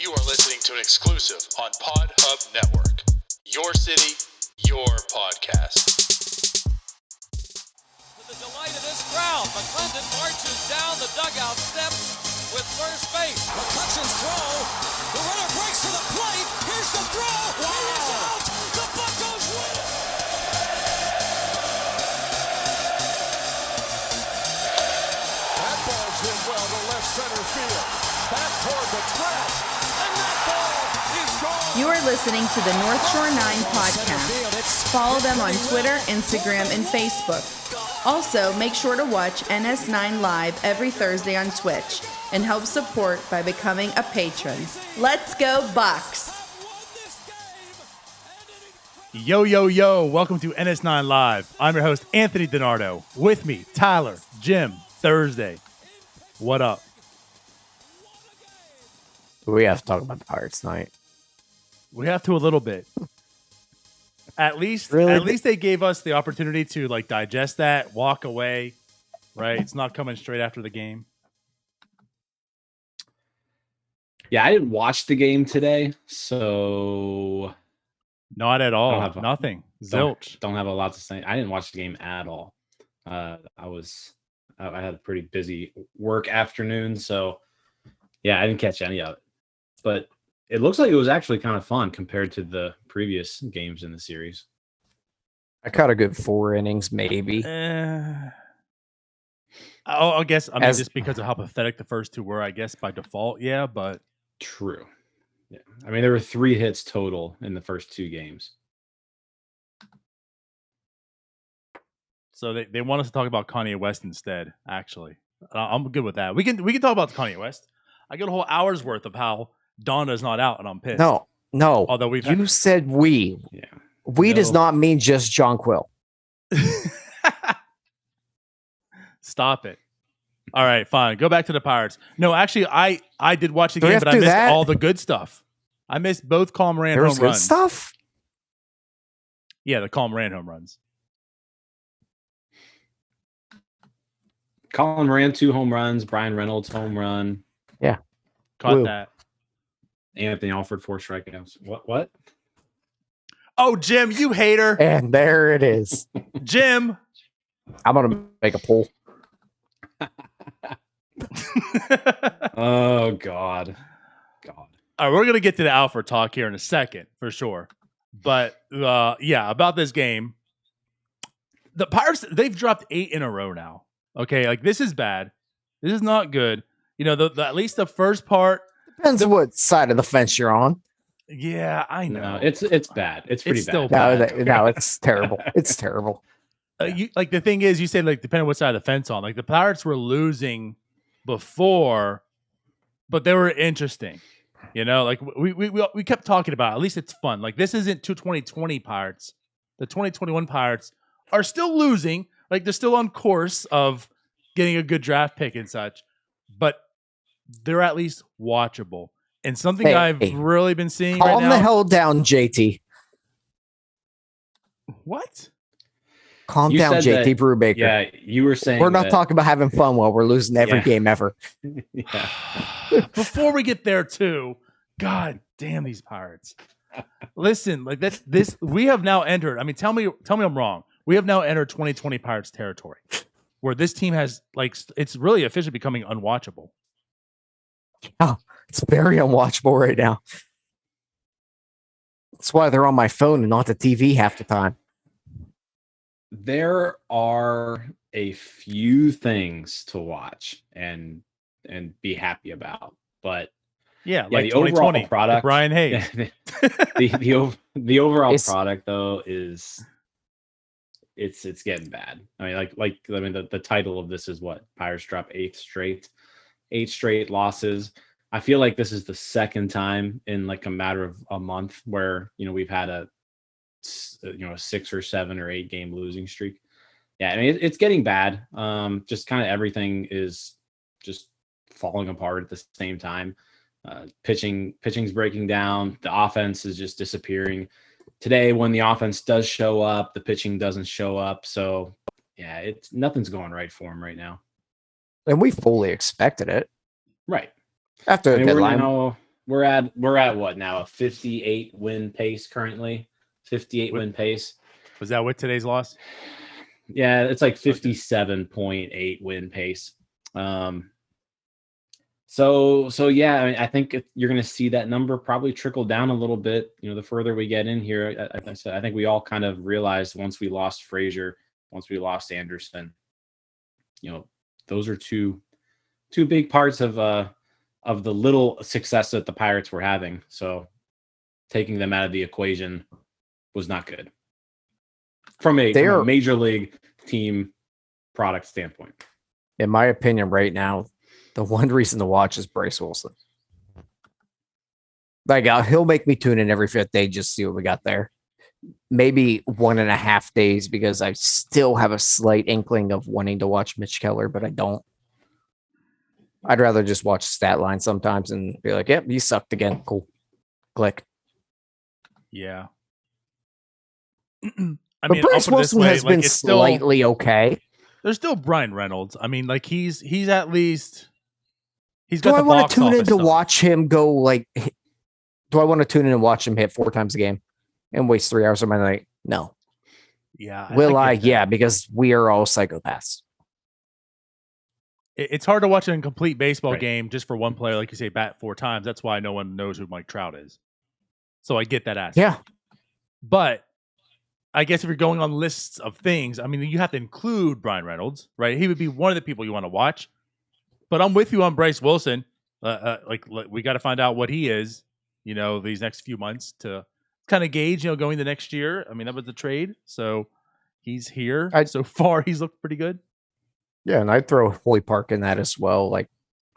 You are listening to an exclusive on Pod Hub Network. Your city, your podcast. To the delight of this crowd, McClendon marches down the dugout steps with first base. McCutcheon's throw. The runner breaks to the plate. Here's the throw. Wow. He is out. The Buccos win. That ball's hit well to left center field. Back toward the track. And that ball is gone. You are listening to the North Shore 9 podcast. Follow them on Twitter, Instagram, and Facebook. Also, make sure to watch NS9 Live every Thursday on Twitch and help support by becoming a patron. Let's go Bucks! Yo, yo, yo, welcome to NS9 Live. I'm your host, Anthony DiNardo. With me, Tyler, Jim, Thursday. What up? We have to talk about the Pirates tonight. We have to a little bit. At least they gave us the opportunity to digest that, walk away, right? It's not coming straight after the game. Yeah, I didn't watch the game today, so Not at all. Nothing. Zilch. Don't have a lot to say. I didn't watch the game at all. I had a pretty busy work afternoon, so yeah, I didn't catch any of it. But it looks like it was actually kind of fun compared to the previous games in the series. I caught a good 4 innings, maybe. I guess, just because of how pathetic the first two were, I guess by default, yeah, but... True. Yeah. I mean, there were 3 hits total in the first 2 games. So they want us to talk about Kanye West instead, actually. I'm good with that. We can talk about Kanye West. I get a whole hour's worth of how Donna's not out, and I'm pissed. No. Although you said we. Yeah. We does not mean just John Quill. Stop it. All right, fine. Go back to the Pirates. No, actually, I did watch the game, but I missed all the good stuff. I missed both Colin Moran home runs. There was good stuff? Yeah, the Colin Moran home runs. Colin Moran 2 home runs. Brian Reynolds home run. Yeah. Caught that. Anthony Alford 4 strikeouts. What? Oh, Jim, you hater. And there it is. Jim. I'm going to make a poll. Oh, God. All right, we're going to get to the Alford talk here in a second, for sure. But, yeah, about this game. The Pirates, they've dropped 8 in a row now. Okay, this is bad. This is not good. You know, at least the first part. Depends on what side of the fence you're on. Yeah, I know. No, it's bad. It's pretty still bad. No, it's terrible. It's terrible. The thing is, you said depending on what side of the fence on. The Pirates were losing before, but they were interesting. You know, we kept talking about it. At least it's fun. This isn't 2020 Pirates. The 2021 Pirates are still losing. They're still on course of getting a good draft pick and such, but they're at least watchable. And something I've really been seeing right now. Calm the hell down, JT. What? Calm down, JT Brubaker. Yeah, you were saying we're not talking about having fun while we're losing every game ever. Yeah. Before we get there, too, God damn these Pirates. Listen, this we have now entered. I mean, tell me I'm wrong. We have now entered 2020 Pirates territory, where this team has it's really officially becoming unwatchable. Oh, it's very unwatchable right now. That's why they're on my phone and not the TV half the time. There are a few things to watch and be happy about, but the overall product, Brian Hayes. the overall product though is it's getting bad. I mean, the title of this is what? Pirates drop 8 straight losses. I feel like this is the second time in a matter of a month where we've had a 6 or 7 or 8 game losing streak. Yeah, I mean it's getting bad. Just kind of everything is just falling apart at the same time. Pitching's breaking down. The offense is just disappearing. Today, when the offense does show up, the pitching doesn't show up. So yeah, nothing's going right for him right now. And we fully expected it. Right. After the deadline. we're at what now? A 58 win pace currently. 58 win pace. Was that with today's loss? Yeah, it's like 57.8 win pace. So yeah, I mean, I think you're going to see that number probably trickle down a little bit. The further we get in here, I think we all kind of realized once we lost Frazier, once we lost Anderson, those are two big parts of the little success that the Pirates were having. So taking them out of the equation was not good from a major league team product standpoint. In my opinion, right now, the one reason to watch is Bryce Wilson. Like, he'll make me tune in every fifth day just to see what we got there. Maybe 1.5 days because I still have a slight inkling of wanting to watch Mitch Keller, but I don't. I'd rather just watch the stat line sometimes and be like, yep, he sucked again. Cool. Click. Yeah. But Bryce Wilson has been slightly okay. There's still Brian Reynolds. I mean, like he's at least he's got. Do I want to tune in to watch him go like? Do I want to tune in and watch him hit 4 times a game and waste 3 hours of my night? No. Yeah. Will I? Yeah, because we are all psychopaths. It's hard to watch a complete baseball game just for one player, like you say, bat 4 times. That's why no one knows who Mike Trout is. So I get that aspect. Yeah. But I guess if you're going on lists of things, I mean, you have to include Brian Reynolds, right? He would be one of the people you want to watch. But I'm with you on Bryce Wilson. We got to find out what he is, these next few months to kind of gauge, going the next year. I mean, that was the trade. So he's here. So far, he's looked pretty good. Yeah, and I'd throw Hoy Park in that as well. Like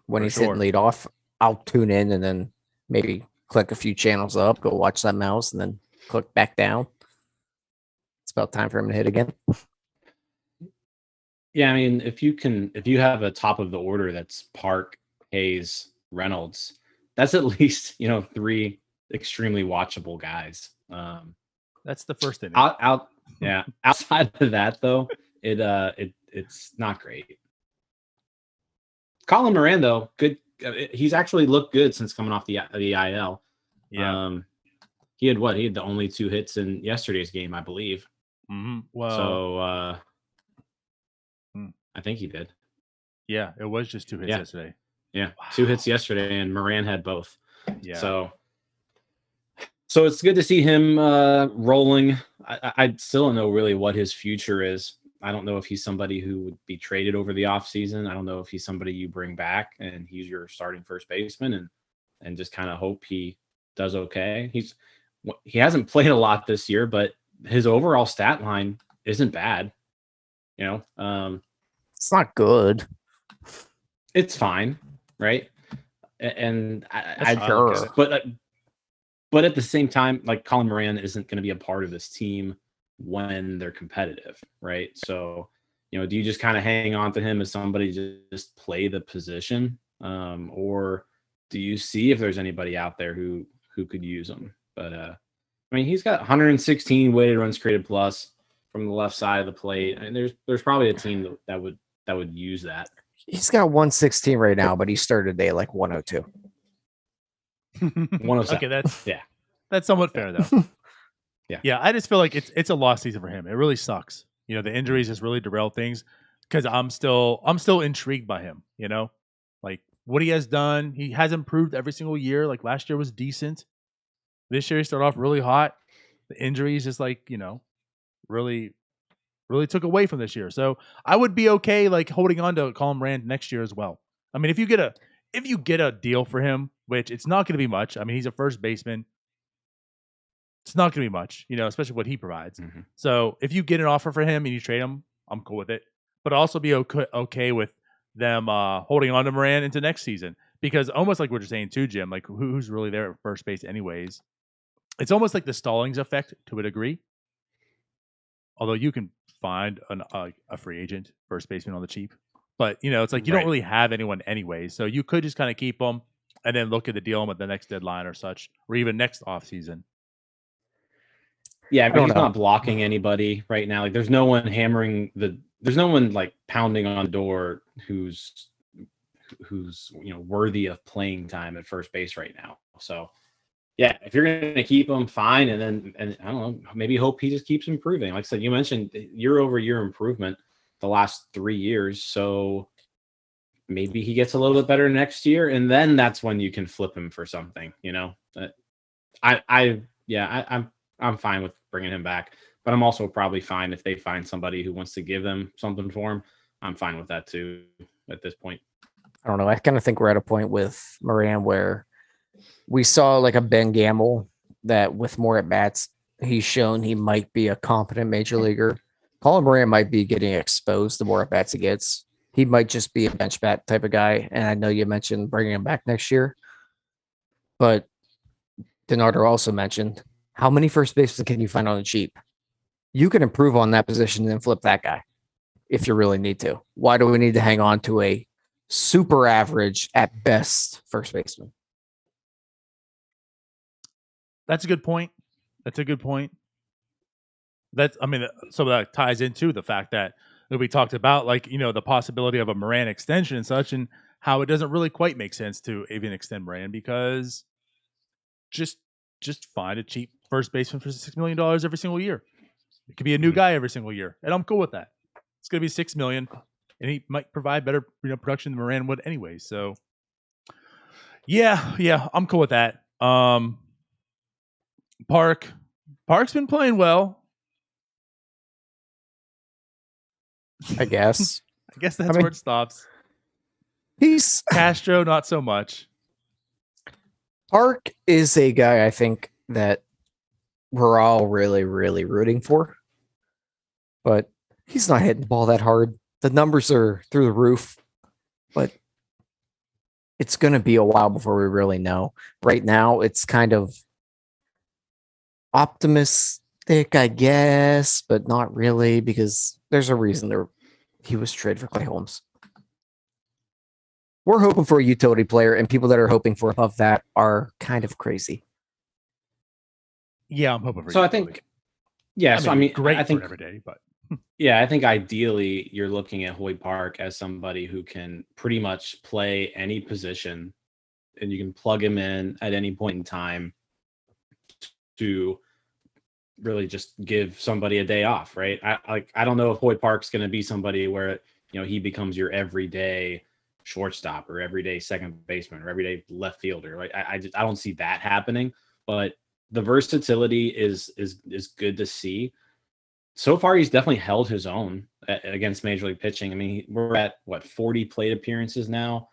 when he's hitting lead off, I'll tune in and then maybe click a few channels up, go watch that mouse, and then click back down. It's about time for him to hit again. Yeah, I mean, if you have a top of the order that's Park, Hayes, Reynolds, that's at least 3 extremely watchable guys. That's the first thing. Outside of that, though, it's not great. Colin Moran, though, good. He's actually looked good since coming off the IL. Yeah. He had the only 2 hits in yesterday's game, I believe. Mm-hmm. Well, so I think he did. Yeah, it was just 2 hits yesterday. Yeah, wow. 2 hits yesterday, and Moran had both. Yeah. So it's good to see him rolling. I still don't know really what his future is. I don't know if he's somebody who would be traded over the offseason. I don't know if he's somebody you bring back and he's your starting first baseman and just kind of hope he does okay. He hasn't played a lot this year, but his overall stat line isn't bad. It's not good. It's fine, right? And but at the same time, like Colin Moran isn't going to be a part of this team when they're competitive, right? So, do you just kind of hang on to him as somebody to just play the position, or do you see if there's anybody out there who could use him? But I mean, he's got 116 weighted runs created plus from the left side of the plate. I mean, there's probably a team that would use that. He's got 116 right now, but he started today like 102. 107. Okay, that's somewhat fair though. Yeah. I just feel like it's a lost season for him. It really sucks. The injuries just really derailed things because I'm still intrigued by him. Like what he has done. He has improved every single year. Like last year was decent. This year he started off really hot. The injuries just really took away from this year. So I would be okay like holding on to Colin Moran next year as well. I mean, if you get a deal for him, which it's not going to be much. I mean, he's a first baseman. It's not going to be much, especially what he provides. Mm-hmm. So if you get an offer for him and you trade him, I'm cool with it. But also be okay with them holding on to Moran into next season. Because almost like what you're saying too, Jim, like who's really there at first base anyways? It's almost like the Stallings effect to a degree. Although you can find a free agent first baseman on the cheap. But, it's like you don't really have anyone anyway. So you could just kind of keep them and then look at the deal at the next deadline or such, or even next offseason. Yeah, but he's not blocking anybody right now. Like, there's no one like pounding on the door who's who's worthy of playing time at first base right now. So yeah, if you're going to keep him, fine, and I don't know, maybe hope he just keeps improving. Like I said, you mentioned year-over-year improvement the last 3 years, so maybe he gets a little bit better next year, and then that's when you can flip him for something. I'm fine with bringing him back, but I'm also probably fine if they find somebody who wants to give them something for him. I'm fine with that too at this point. I don't know. I kind of think we're at a point with Moran where we saw like a Ben Gamble that with more at bats, he's shown he might be a competent major leaguer. Colin Moran might be getting exposed the more at bats he gets. He might just be a bench bat type of guy. And I know you mentioned bringing him back next year, but Donardo also mentioned how many first basemen can you find on the cheap? You can improve on that position and flip that guy if you really need to. Why do we need to hang on to a super average at best first baseman? That's a good point. So that ties into the fact that we talked about, like, the possibility of a Moran extension and such, and how it doesn't really quite make sense to even extend Moran because just find a cheap first baseman for $6 million every single year. It could be a new guy every single year, and I'm cool with that. It's going to be $6 million, and he might provide better production than Moran would anyway. So, yeah, I'm cool with that. Park's been playing well. I guess. That's where it stops. He's Castro, not so much. Park is a guy I think that we're all really, really rooting for, but he's not hitting the ball that hard. The numbers are through the roof, but it's going to be a while before we really know. Right now, it's kind of optimistic, I guess, but not really, because there's a reason he was traded for Clay Holmes. We're hoping for a utility player, and people that are hoping for above that are kind of crazy. Yeah, I'm hoping for. So utility. I think, yeah. I mean, great. I think for every day, but yeah, I think ideally you're looking at Hoyt Park as somebody who can pretty much play any position, and you can plug him in at any point in time to really just give somebody a day off, right? I don't know if Hoyt Park's going to be somebody where he becomes your everyday shortstop or everyday second baseman or everyday left fielder. Like I don't see that happening, but the versatility is good to see. So far, he's definitely held his own against Major League pitching. I mean, we're at 40 plate appearances now.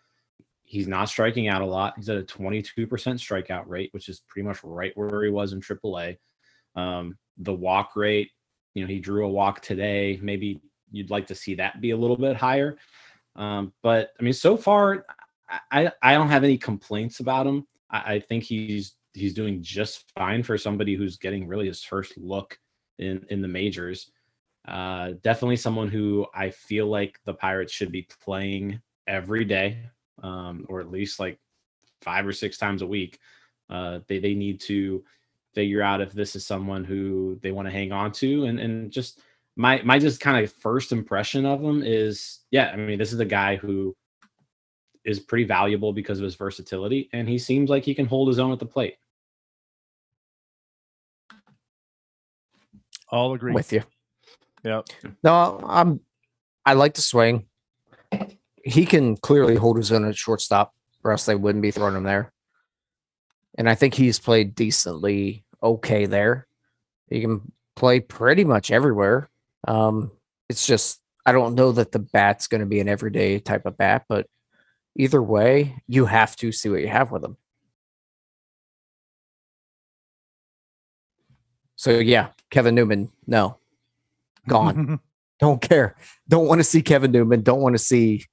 He's not striking out a lot. He's at a 22% strikeout rate, which is pretty much right where he was in AAA. The walk rate, he drew a walk today. Maybe you'd like to see that be a little bit higher. But I mean, so far, I don't have any complaints about him. I think he's doing just fine for somebody who's getting really his first look in the majors. Definitely someone who I feel like the Pirates should be playing every day, or at least like 5 or 6 times a week. They need to figure out if this is someone who they want to hang on to, and just my just kind of first impression of him is, yeah, I mean, this is a guy who is pretty valuable because of his versatility, and he seems like he can hold his own at the plate. I'll agree with you. Yep. No, I like the swing. He can clearly hold his own at shortstop, or else they wouldn't be throwing him there. And I think he's played decently okay there. He can play pretty much everywhere. It's just, I don't know that the bat's going to be an everyday type of bat, but either way, you have to see what you have with him. So yeah, Kevin Newman, no. Gone. Don't care. Don't want to see Kevin Newman. Don't want to see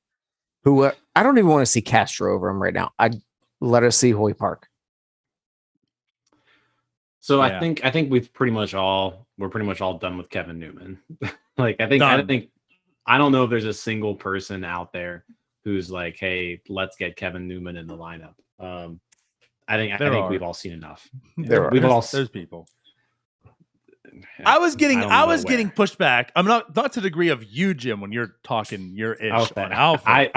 I don't even want to see Castro over him right now. I'd let us see Hoyt Park. So yeah. I think we're pretty much all done with Kevin Newman. Like I don't know if there's a single person out there who's like, hey, let's get Kevin Newman in the lineup. I think we've all seen enough. There's people. I was getting pushed back. I'm not to the degree of you, Jim, when you're talking your ish on Alford.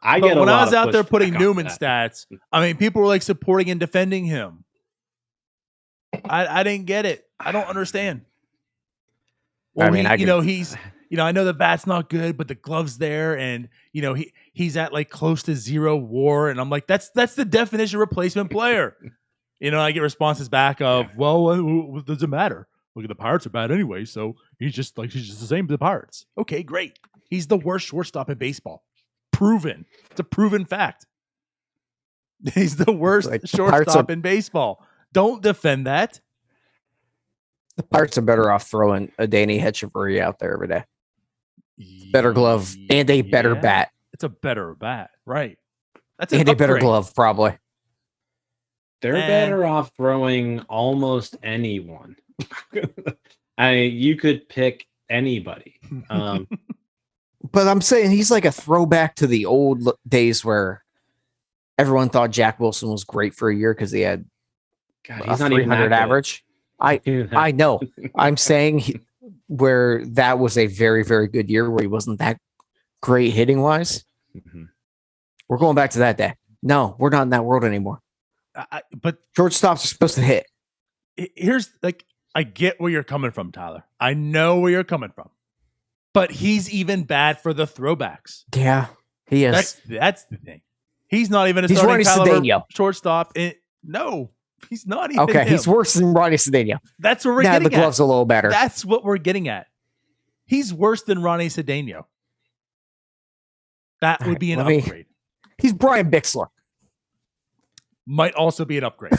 I But get when I was out there pushback putting on Newman that. stats, I mean, people were like supporting and defending him. I didn't get it. I don't understand. Well, I mean, I know the bat's not good, but the glove's there, and he's at like close to 0 WAR, and I'm like, that's the definition of replacement player. I get responses back of, well, does it matter? Look at the Pirates are bad anyway, so he's just the same as the Pirates. Okay, great. He's the worst shortstop in baseball. Proven. It's a proven fact. He's the worst shortstop in baseball. Don't defend that. The Pirates are better off throwing a Danny Hechavarria out there every day. Better glove and a better bat. It's a better bat, right? That's and a better glove, probably. They're better off throwing almost anyone. You could pick anybody. But I'm saying he's like a throwback to the old days where everyone thought Jack Wilson was great for a year because he had he's not 300 average. I know. I'm saying where that was a very, very good year where he wasn't that great hitting wise. Mm-hmm. We're going back to that day. No, we're not in that world anymore. But shortstops are supposed to hit. Here's I get where you're coming from, Tyler. I know where you're coming from. But he's even bad for the throwbacks. Yeah, he is. That's the thing. He's not even a starting caliber shortstop. No, he's not even. Okay, him. He's worse than Ronnie Cedeno. That's what we're getting at. The glove's a little better. That's what we're getting at. He's worse than Ronnie Cedeno. That would be an upgrade. He's Brian Bixler. Might also be an upgrade.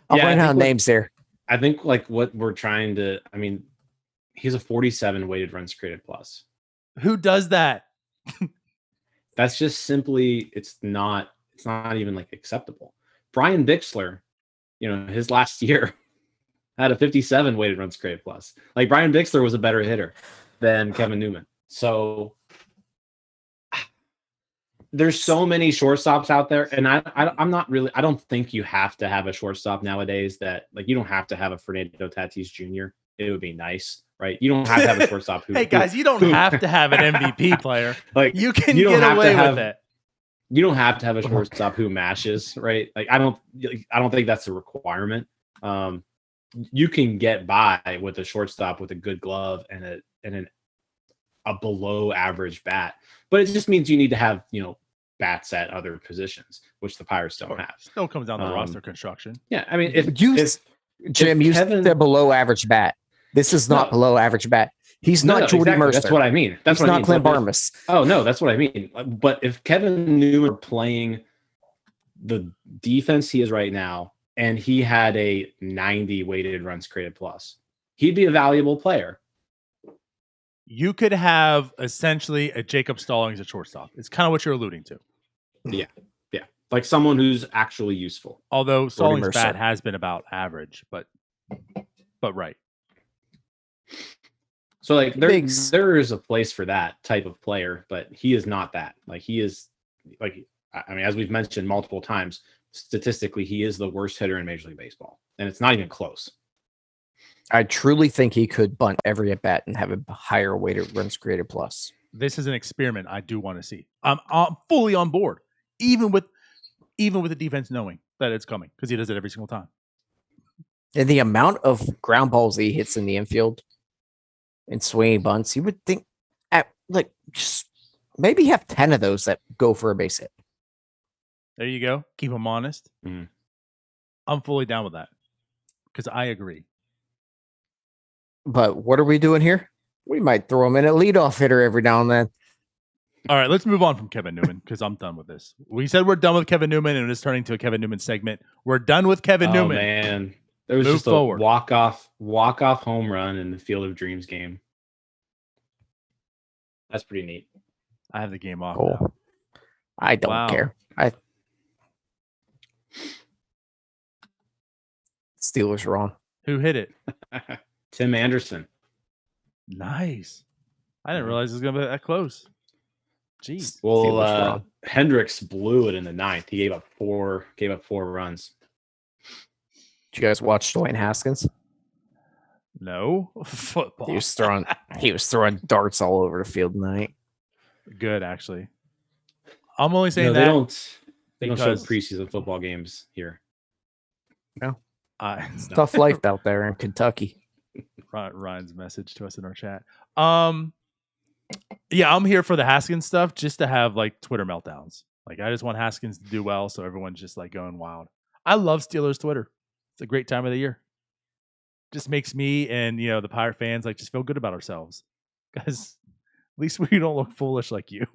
I'll write down names there. I think what we're trying to. I mean, he's a 47 weighted runs created plus. Who does that? That's just simply. It's not even acceptable. Brian Bixler, his last year had a 57 weighted runs created plus. Brian Bixler was a better hitter than Kevin Newman. So there's so many shortstops out there, and I'm not really. I don't think you have to have a shortstop nowadays. That you don't have to have a Fernando Tatis Jr. It would be nice, right? You don't have to have a shortstop. Hey guys, you don't have to have an MVP player. You can get away with it. You don't have to have a shortstop who mashes, right? I don't think that's a requirement. You can get by with a shortstop with a good glove and a below average bat, but it just means you need to have bats at other positions, which the Pirates don't have. Still comes down to roster construction. Yeah, I mean, you said below average bat. This is not below average bat. He's not Jordy Mercer. That's what I mean. That's not Clint Barmas. Oh no, that's what I mean. But if Kevin Newman playing the defense he is right now, and he had a 90 weighted runs created plus, he'd be a valuable player. You could have essentially a Jacob Stallings at shortstop. It's kind of what you're alluding to. Yeah. Someone who's actually useful. Although Stallings' bat has been about average, but right. So there is a place for that type of player, but he is not that. He is as we've mentioned multiple times, statistically, he is the worst hitter in Major League Baseball, and it's not even close. I truly think he could bunt every at bat and have a higher weighted runs created plus. This is an experiment I do want to see. I'm fully on board, even with the defense knowing that it's coming, because he does it every single time. And the amount of ground balls he hits in the infield and swinging bunts, you would think just maybe have 10 of those that go for a base hit. There you go. Keep him honest. Mm. I'm fully down with that because I agree. But what are we doing here? We might throw him in a leadoff hitter every now and then. All right, let's move on from Kevin Newman because I'm done with this. We said we're done with Kevin Newman, and it's turning to a Kevin Newman segment. We're done with Kevin Newman. Man, there was just a walk off home run in the Field of Dreams game. That's pretty neat. I have the game off. Cool. Now. I don't care. Steelers are on. Who hit it? Tim Anderson. Nice. I didn't realize it was going to be that close. Jeez. Well, Hendricks blew it in the ninth. He gave up four runs. Did you guys watch Dwayne Haskins? No. Football. He was throwing darts all over the field tonight. Good, actually. I'm only saying No, that they don't show because- preseason football games here. It's tough life out there in Kentucky. Ryan's message to us in our chat. Yeah, I'm here for the Haskins stuff just to have like Twitter meltdowns. Like I just want Haskins to do well, so everyone's just like going wild. I love Steelers Twitter. It's a great time of the year. Just makes me and the Pirate fans like just feel good about ourselves, because at least we don't look foolish like you.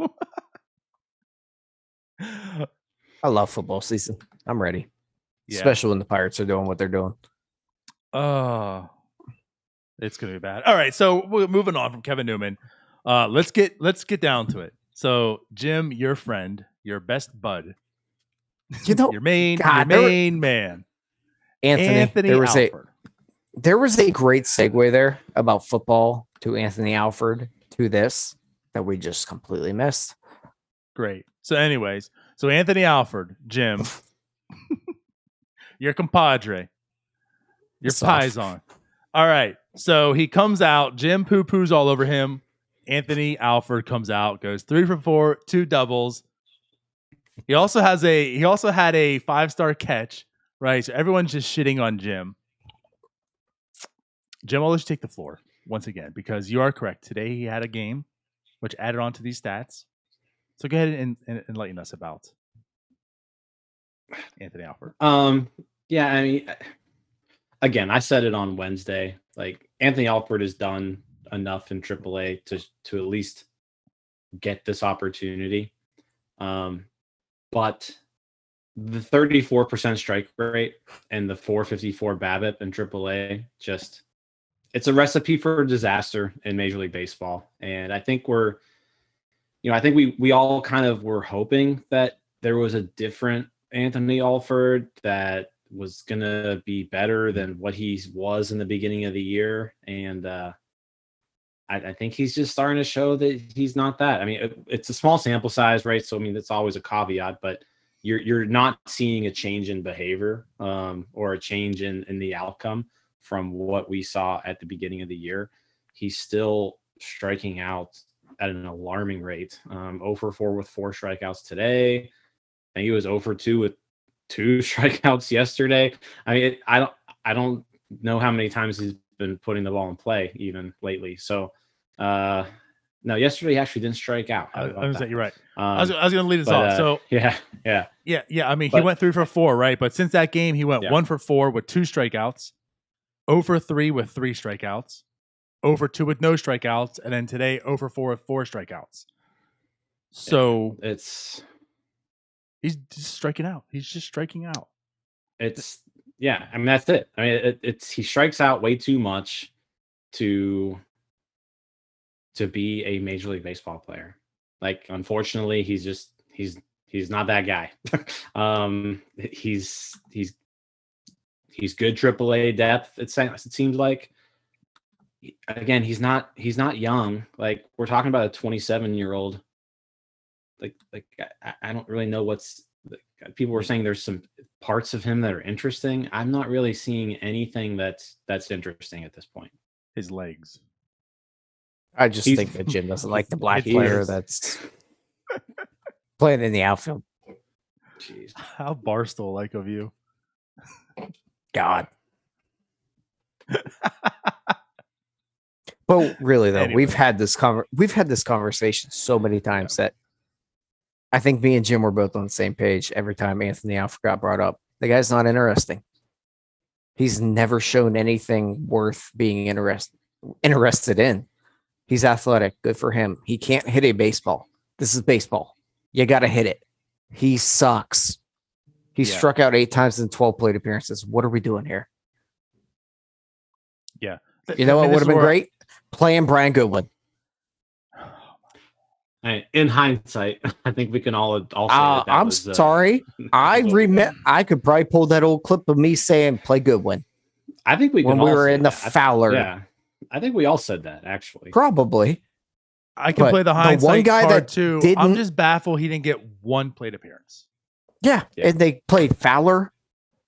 I love football season. I'm ready, Yeah. especially when the Pirates are doing what they're doing. It's gonna be bad. All right, so we're moving on from Kevin Newman. Let's get down to it. So, Jim, your friend, your best bud, your main man, Anthony. There was a great segue there about football to Anthony Alford to this that we just completely missed. Great. So, anyways, Anthony Alford, Jim, your compadre, your paisan. All right. So he comes out. Jim poo-poos all over him. Anthony Alford comes out, goes 3 for 4, 2 doubles. He also had a 5-star catch, right? So everyone's just shitting on Jim. Jim, I'll let you take the floor once again, because you are correct. Today he had a game which added on to these stats. So go ahead and enlighten us about Anthony Alford. Yeah, I mean, again, I said it on Wednesday. Like Anthony Alford has done enough in AAA to at least get this opportunity. But the 34% strike rate and the 454 BABIP in AAA, it's a recipe for disaster in Major League Baseball. And I think we all kind of were hoping that there was a different Anthony Alford that was going to be better than what he was in the beginning of the year. And I think he's just starting to show that he's not that. I mean, it's a small sample size, right? So, I mean, that's always a caveat, but you're not seeing a change in behavior or a change in the outcome from what we saw at the beginning of the year. He's still striking out at an alarming rate. 0 for 4 with 4 strikeouts today. And he was 0 for 2 with 2 strikeouts yesterday. I mean, I don't know how many times he's been putting the ball in play even lately. So, no, yesterday he actually didn't strike out. I was saying, you're right. I was going to lead us off. So yeah. I mean, he went 3 for 4, right? But since that game, he went 1 for 4 with 2 strikeouts, 0 for 3 with 3 strikeouts, 0 for 2 with no strikeouts, and then today 0 for 4 with 4 strikeouts. So he's just striking out. He's just striking out. I mean, that's it. I mean, he strikes out way too much to be a Major League Baseball player. Like, unfortunately, he's not that guy. He's good AAA depth. It seems like. Again, he's not young. Like, we're talking about a 27-year-old. Like I don't really know people were saying there's some parts of him that are interesting. I'm not really seeing anything that's interesting at this point. His legs. I just think that Jim doesn't like the black player that's playing in the outfield. Jeez. How Barstool like of you. God. But really, though, Anyway. we've had this conversation so many times that I think me and Jim were both on the same page every time Anthony Alford got brought up. The guy's not interesting. He's never shown anything worth being interested in. He's athletic. Good for him. He can't hit a baseball. This is baseball. You got to hit it. He sucks. He struck out 8 times in 12 plate appearances. What are we doing here? Yeah. You know what would have been great? Playing Brian Goodwin. In hindsight, I think we can all say I'm sorry. I could probably pull that old clip of me saying play Goodwin. I think we when we were in the Fowler. Yeah, I think we all said that actually. Probably. I can play the hindsight one guy card that too. didn't- I'm just baffled he didn't get 1 plate appearance. Yeah, and they played Fowler,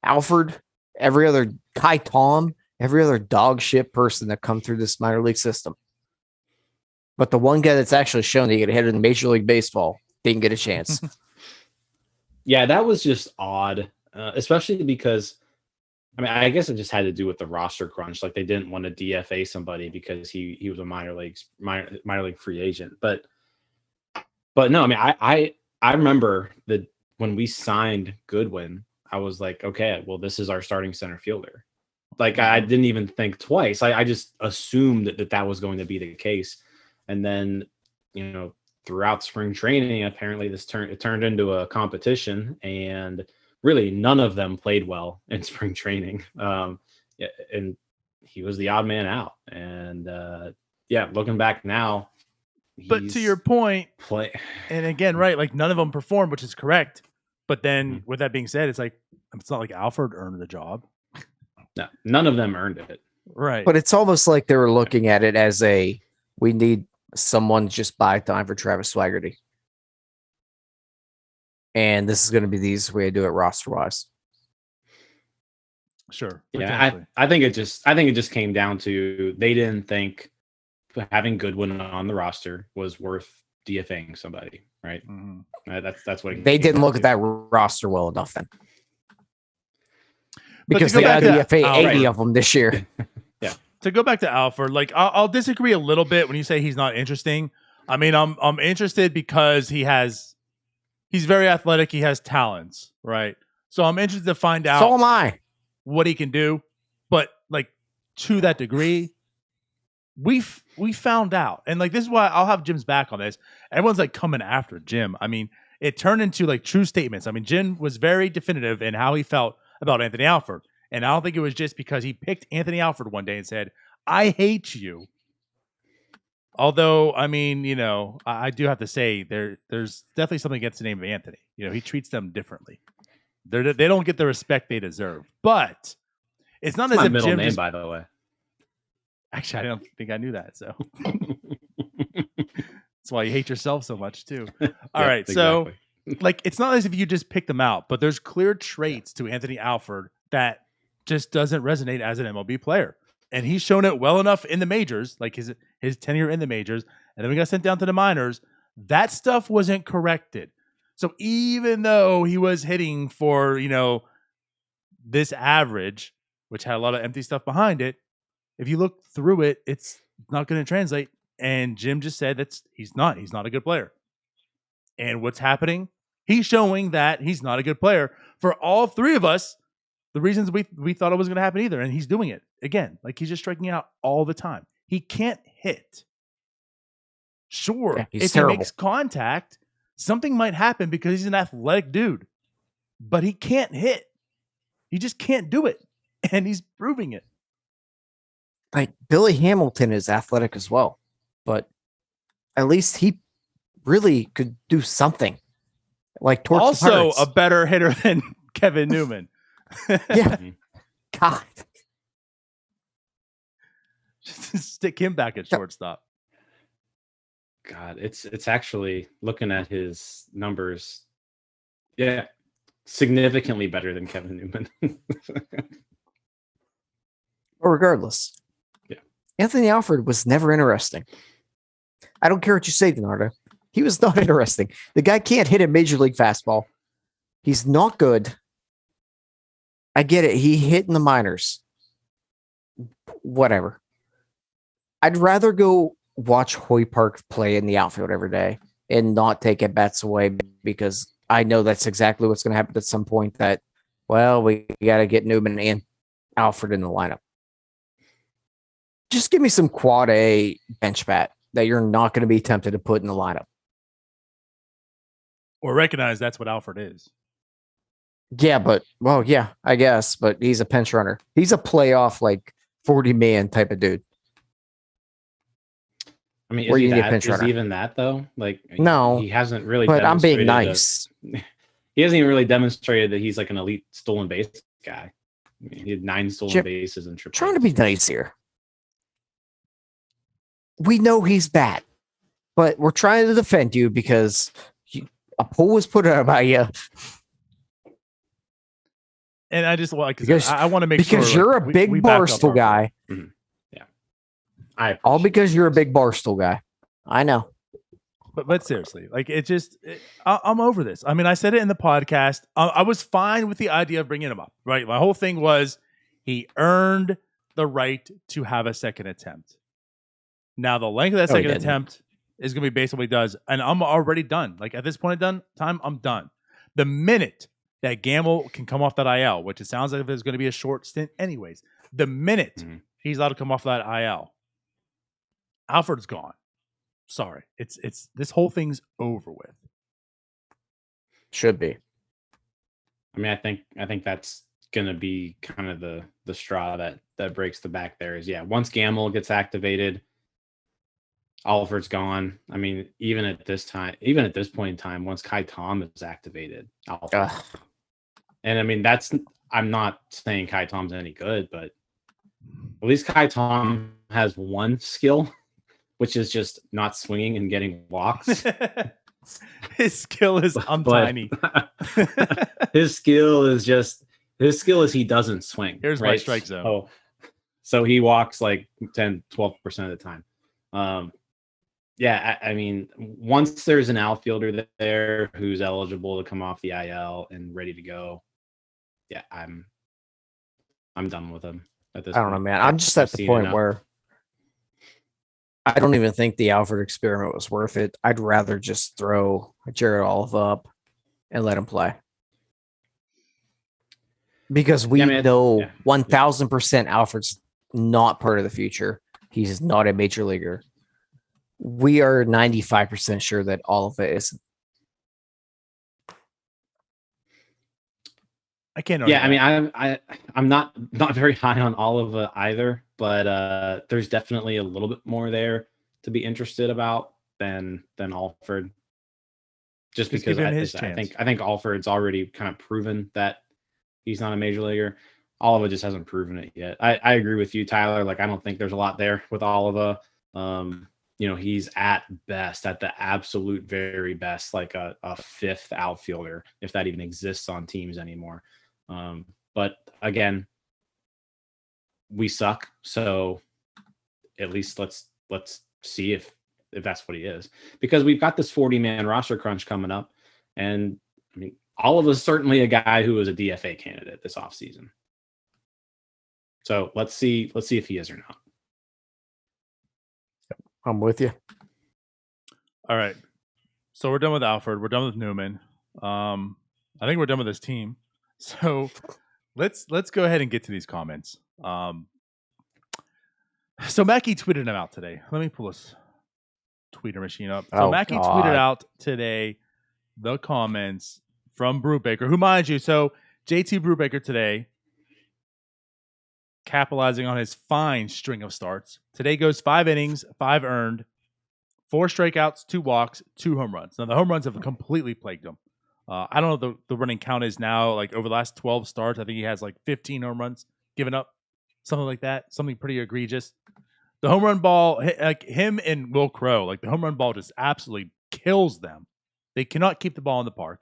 Alford, every other Kai Tom, every other dog shit person that come through this minor league system. But the one guy that's actually shown that he could hit in Major League Baseball didn't get a chance. Yeah, that was just odd, especially because, I mean, I guess it just had to do with the roster crunch. Like they didn't want to DFA somebody because he was a minor league free agent. But no, I mean, I remember that when we signed Goodwin, I was like, okay, well, this is our starting center fielder. Like I didn't even think twice. I just assumed that was going to be the case. And then, throughout spring training, apparently it turned into a competition, and really none of them played well in spring training. And he was the odd man out. And looking back now, but to your point, and again, right, like none of them performed, which is correct. But then with that being said, it's not like Alford earned the job. No, none of them earned it. Right. But it's almost like they were looking at it as we need someone to just buy time for Travis Swaggerty. And this is going to be the easiest way to do it roster-wise. Sure. Yeah, I think it just came down to they didn't think having Goodwin on the roster was worth DFAing somebody, right? Mm-hmm. That's what they didn't look at that roster well enough then. Because they got DFA 80 of them this year. Yeah. To go back to Alford, like I'll disagree a little bit when you say he's not interesting. I mean, I'm interested because he's very athletic. He has talents, right? So I'm interested to find out. So am I. What he can do, but like to that degree, we found out, and like this is why I'll have Jim's back on this. Everyone's like coming after Jim. I mean, it turned into like true statements. I mean, Jim was very definitive in how he felt about Anthony Alford. And I don't think it was just because he picked Anthony Alford one day and said, I hate you. Although, I mean, I do have to say there's definitely something against the name of Anthony. He treats them differently. They don't get the respect they deserve. But it's not as if middle Jim name, by the way. Actually, I don't think I knew that. So that's why you hate yourself so much too. All right. Exactly. So it's not as if you just picked them out, but there's clear traits to Anthony Alford that just doesn't resonate as an MLB player. And he's shown it well enough in the majors, like his tenure in the majors. And then we got sent down to the minors. That stuff wasn't corrected. So even though he was hitting for, this average, which had a lot of empty stuff behind it, if you look through it, it's not going to translate. And Jim just said he's not a good player. And what's happening? He's showing that he's not a good player for all three of us. The reasons we thought it was going to happen either. And he's doing it again. Like he's just striking out all the time. He can't hit. Sure. Yeah, if terrible. He makes contact, something might happen because he's an athletic dude, but he can't hit. He just can't do it. And he's proving it. Like Billy Hamilton is athletic as well, but at least he really could do something. Like torch also a better hitter than Kevin Newman. Yeah. God. Just stick him back at shortstop. God, it's actually looking at his numbers. Yeah, significantly better than Kevin Newman. But regardless, yeah, Anthony Alford was never interesting. I don't care what you say, Donardo. He was not interesting. The guy can't hit a major league fastball. He's not good. I get it. He hit in the minors. Whatever. I'd rather go watch Hoy Park play in the outfield every day and not take at bats away because I know that's exactly what's going to happen at some point that, well, we got to get Newman and Alford in the lineup. Just give me some quad A bench bat that you're not going to be tempted to put in the lineup. Or recognize that's what Alford is. Yeah, I guess, but he's a pinch runner. He's a playoff, 40-man type of dude. I mean, is even that though? No, he hasn't really. But I'm being nice. He hasn't even really demonstrated that he's like an elite stolen base guy. I mean, he had 9 stolen bases in triple. Trying to be nice here. We know he's bad, but we're trying to defend you because a poll was put out about you. And I just I want to make sure because you're a big Barstool guy. Mm-hmm. Yeah, all because you're a big Barstool guy. I know. But seriously, like I'm over this. I mean, I said it in the podcast. I was fine with the idea of bringing him up. Right, my whole thing was he earned the right to have a second attempt. Now the length of that No, he second didn't. attempt is going to be based on what he does, and I'm already done. Like at this point in time, I'm done. The minute that Gamble can come off that IL, which it sounds like there's going to be a short stint, anyways. The minute he's allowed to come off that IL, Alford's gone. Sorry, it's this whole thing's over with. Should be. I mean, I think that's gonna be kind of the straw that breaks the back there. Is once Gamble gets activated, Alford's gone. I mean, even at this point in time, once Kai Tom is activated, Alford. And I mean, I'm not saying Kai Tom's any good, but at least Kai Tom has one skill, which is just not swinging and getting walks. His skill is tiny. His skill is he doesn't swing. Here's my strike zone. So he walks like 10, 12% of the time. I mean, once there's an outfielder there who's eligible to come off the IL and ready to go, I'm done with him at this point. I don't know, man. I'm just at the point where I don't even think the Alford experiment was worth it. I'd rather just throw Jared Olive up and let him play. Because we know 1,000% Alford's not part of the future. He's not a major leaguer. We are 95% sure that Olive is. I can't. I mean, I'm not very high on Olive either, but there's definitely a little bit more there to be interested about than Alford. Just because I think Alford's already kind of proven that he's not a major leaguer. Oliva just hasn't proven it yet. I agree with you, Tyler. Like, I don't think there's a lot there with Oliva. He's at the absolute very best, like a fifth outfielder, if that even exists on teams anymore. But again, we suck. So at least let's see if that's what he is, because we've got this 40-man roster crunch coming up. And I mean, Oliva's certainly a guy who is a DFA candidate this offseason. So let's see if he is or not. I'm with you. All right. So we're done with Alford. We're done with Newman. I think we're done with this team. So let's go ahead and get to these comments. So Mackie tweeted them out today. Let me pull this tweeter machine up. So Mackie tweeted out today the comments from Brubaker, who, mind you, so JT Brubaker today, capitalizing on his fine string of starts. Today goes 5 innings, 5 earned, 4 strikeouts, 2 walks, 2 home runs. Now, the home runs have completely plagued him. I don't know what the running count is now. Like, over the last 12 starts, I think he has like 15 home runs given up, something like that, something pretty egregious. The home run ball, like him and Will Crow, like the home run ball just absolutely kills them. They cannot keep the ball in the park.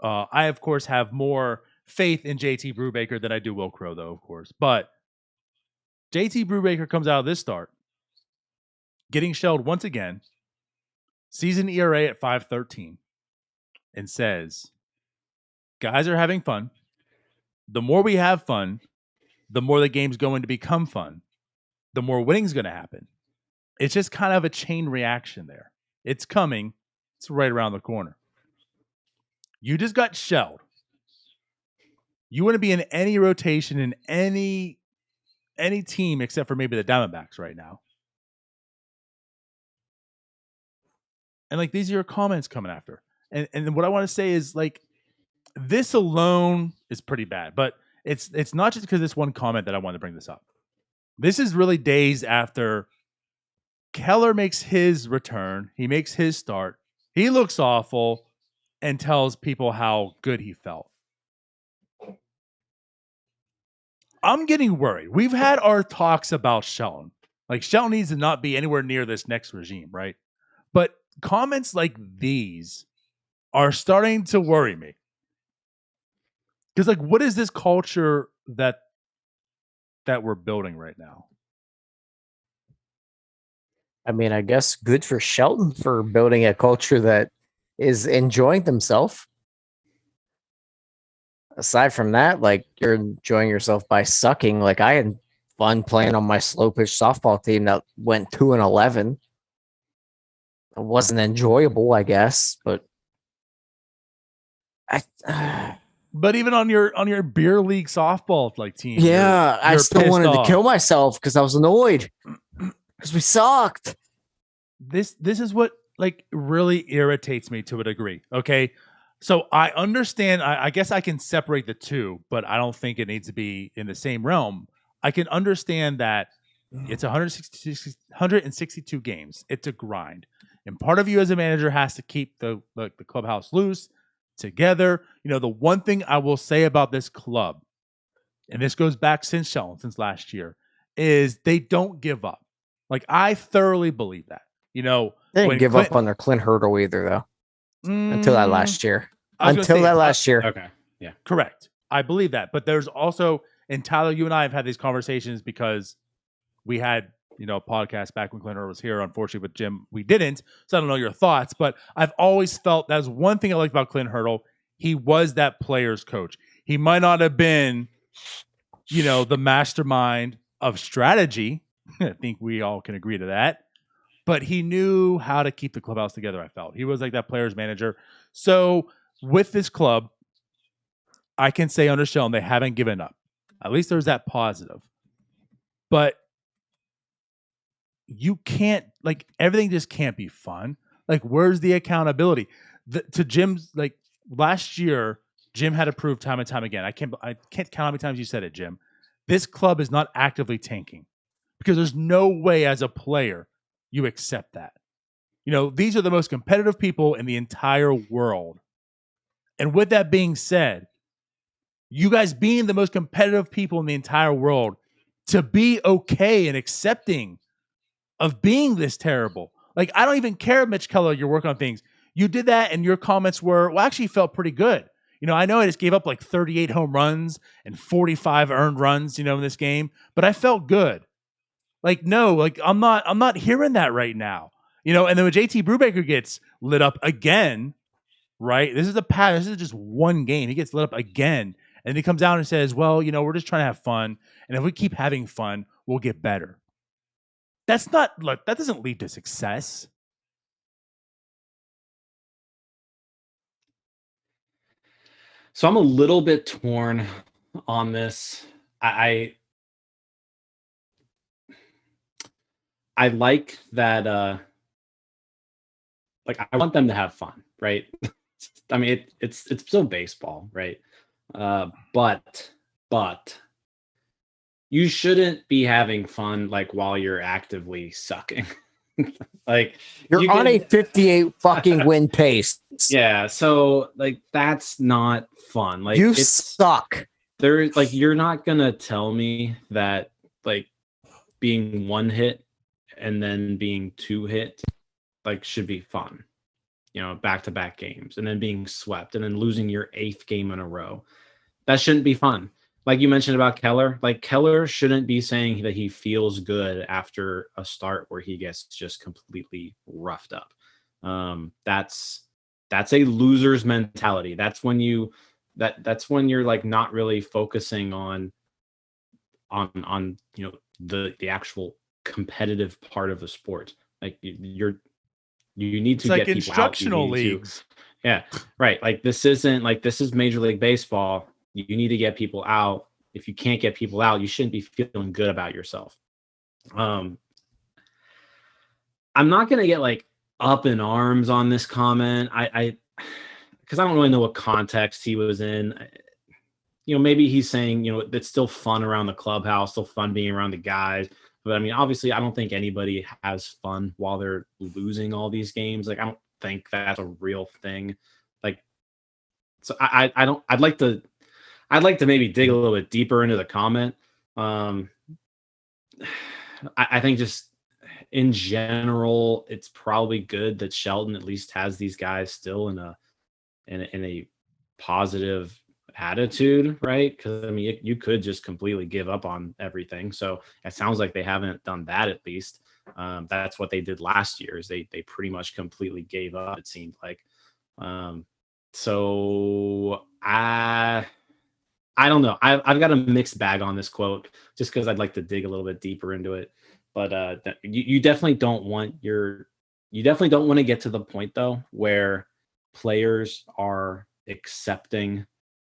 I, of course, have more faith in JT Brubaker than I do Will Crow, though, of course. But JT Brubaker comes out of this start, getting shelled once again, season ERA at 5.13, and says, guys are having fun. The more we have fun, the more the game's going to become fun. The more winning's going to happen. It's just kind of a chain reaction there. It's coming. It's right around the corner. You just got shelled. You want to be in any rotation in any team except for maybe the Diamondbacks right now. And like, these are your comments coming after. And what I want to say is, like, this alone is pretty bad, but it's not just because this one comment that I want to bring this up. This is really days after Keller makes his return. He makes his start. He looks awful and tells people how good he felt. I'm getting worried. We've had our talks about Shelton. Like, Shelton needs to not be anywhere near this next regime, right? But comments like these are starting to worry me. Because, like, what is this culture that we're building right now? I mean, I guess good for Shelton for building a culture that is enjoying themselves. Aside from that, like you're enjoying yourself by sucking. Like I had fun playing on my slow pitch softball team that went 2-11. It wasn't enjoyable, I guess, but But even on your beer league softball like team, yeah, I you're still pissed wanted off. to kill myself because I was annoyed because we sucked. This is what like really irritates me to a degree. Okay. So I understand, I guess I can separate the two, but I don't think it needs to be in the same realm. I can understand that it's 162 games. It's a grind. And part of you as a manager has to keep the clubhouse loose, together. You know, the one thing I will say about this club, and this goes back since last year, is they don't give up. Like I thoroughly believe that. You know, They didn't give up on their Clint Hurdle either, though. Until that last year. Okay. Yeah. Correct. I believe that. But there's also, and Tyler, you and I have had these conversations because we had, you know, a podcast back when Clint Hurdle was here. Unfortunately, with Jim, we didn't. So I don't know your thoughts, but I've always felt that's one thing I like about Clint Hurdle. He was that player's coach. He might not have been, you know, the mastermind of strategy. I think we all can agree to that. But he knew how to keep the clubhouse together, I felt. He was like that player's manager. So with this club, I can say under Sheldon, they haven't given up. At least there's that positive. But you can't, like, everything just can't be fun. Like, where's the accountability? To Jim's, like, last year, Jim had to prove time and time again. I can't count how many times you said it, Jim. This club is not actively tanking because there's no way as a player you accept that. You know, these are the most competitive people in the entire world. And with that being said, you guys being the most competitive people in the entire world, to be okay and accepting of being this terrible. Like, I don't even care, Mitch Keller, your work on things. You did that and your comments were, well, actually felt pretty good. You know, I know I just gave up like 38 home runs and 45 earned runs, you know, in this game, but I felt good. Like, no, like I'm not hearing that right now. You know, and then when JT Brubaker gets lit up again, right? This is a pattern. This is just one game. He gets lit up again. And he comes out and says, well, you know, we're just trying to have fun. And if we keep having fun, we'll get better. That's not, look, that doesn't lead to success. So I'm a little bit torn on this. I like that, like I want them to have fun, right? I mean, it's still baseball, right? But you shouldn't be having fun like while you're actively sucking. Like you're on a 58 fucking win pace. Yeah, so like that's not fun. Like you suck. There's like you're not gonna tell me that like being one hit and then being two hit like should be fun. You know, back-to-back games and then being swept and then losing your 8th game in a row. That shouldn't be fun. Like you mentioned about Keller, like Keller shouldn't be saying that he feels good after a start where he gets just completely roughed up. That's a loser's mentality. That's when you that's when you're like not really focusing on you know the actual competitive part of the sport. Like you need to get people out. Instructional leagues. Yeah, right. Like this is Major League Baseball. You need to get people out. If you can't get people out, you shouldn't be feeling good about yourself. I'm not gonna get like up in arms on this comment. I because I don't really know what context he was in. You know, maybe he's saying, you know, it's still fun around the clubhouse, still fun being around the guys. But I mean, obviously, I don't think anybody has fun while they're losing all these games. Like, I don't think that's a real thing. Like, so I'd like to maybe dig a little bit deeper into the comment. I think just in general, it's probably good that Sheldon at least has these guys still in a positive attitude, right? Because I mean, you could just completely give up on everything. So it sounds like they haven't done that at least. That's what they did last year. Is they pretty much completely gave up. It seemed like. So I don't know. I've got a mixed bag on this quote, just because I'd like to dig a little bit deeper into it. But you definitely don't want to get to the point though where players are accepting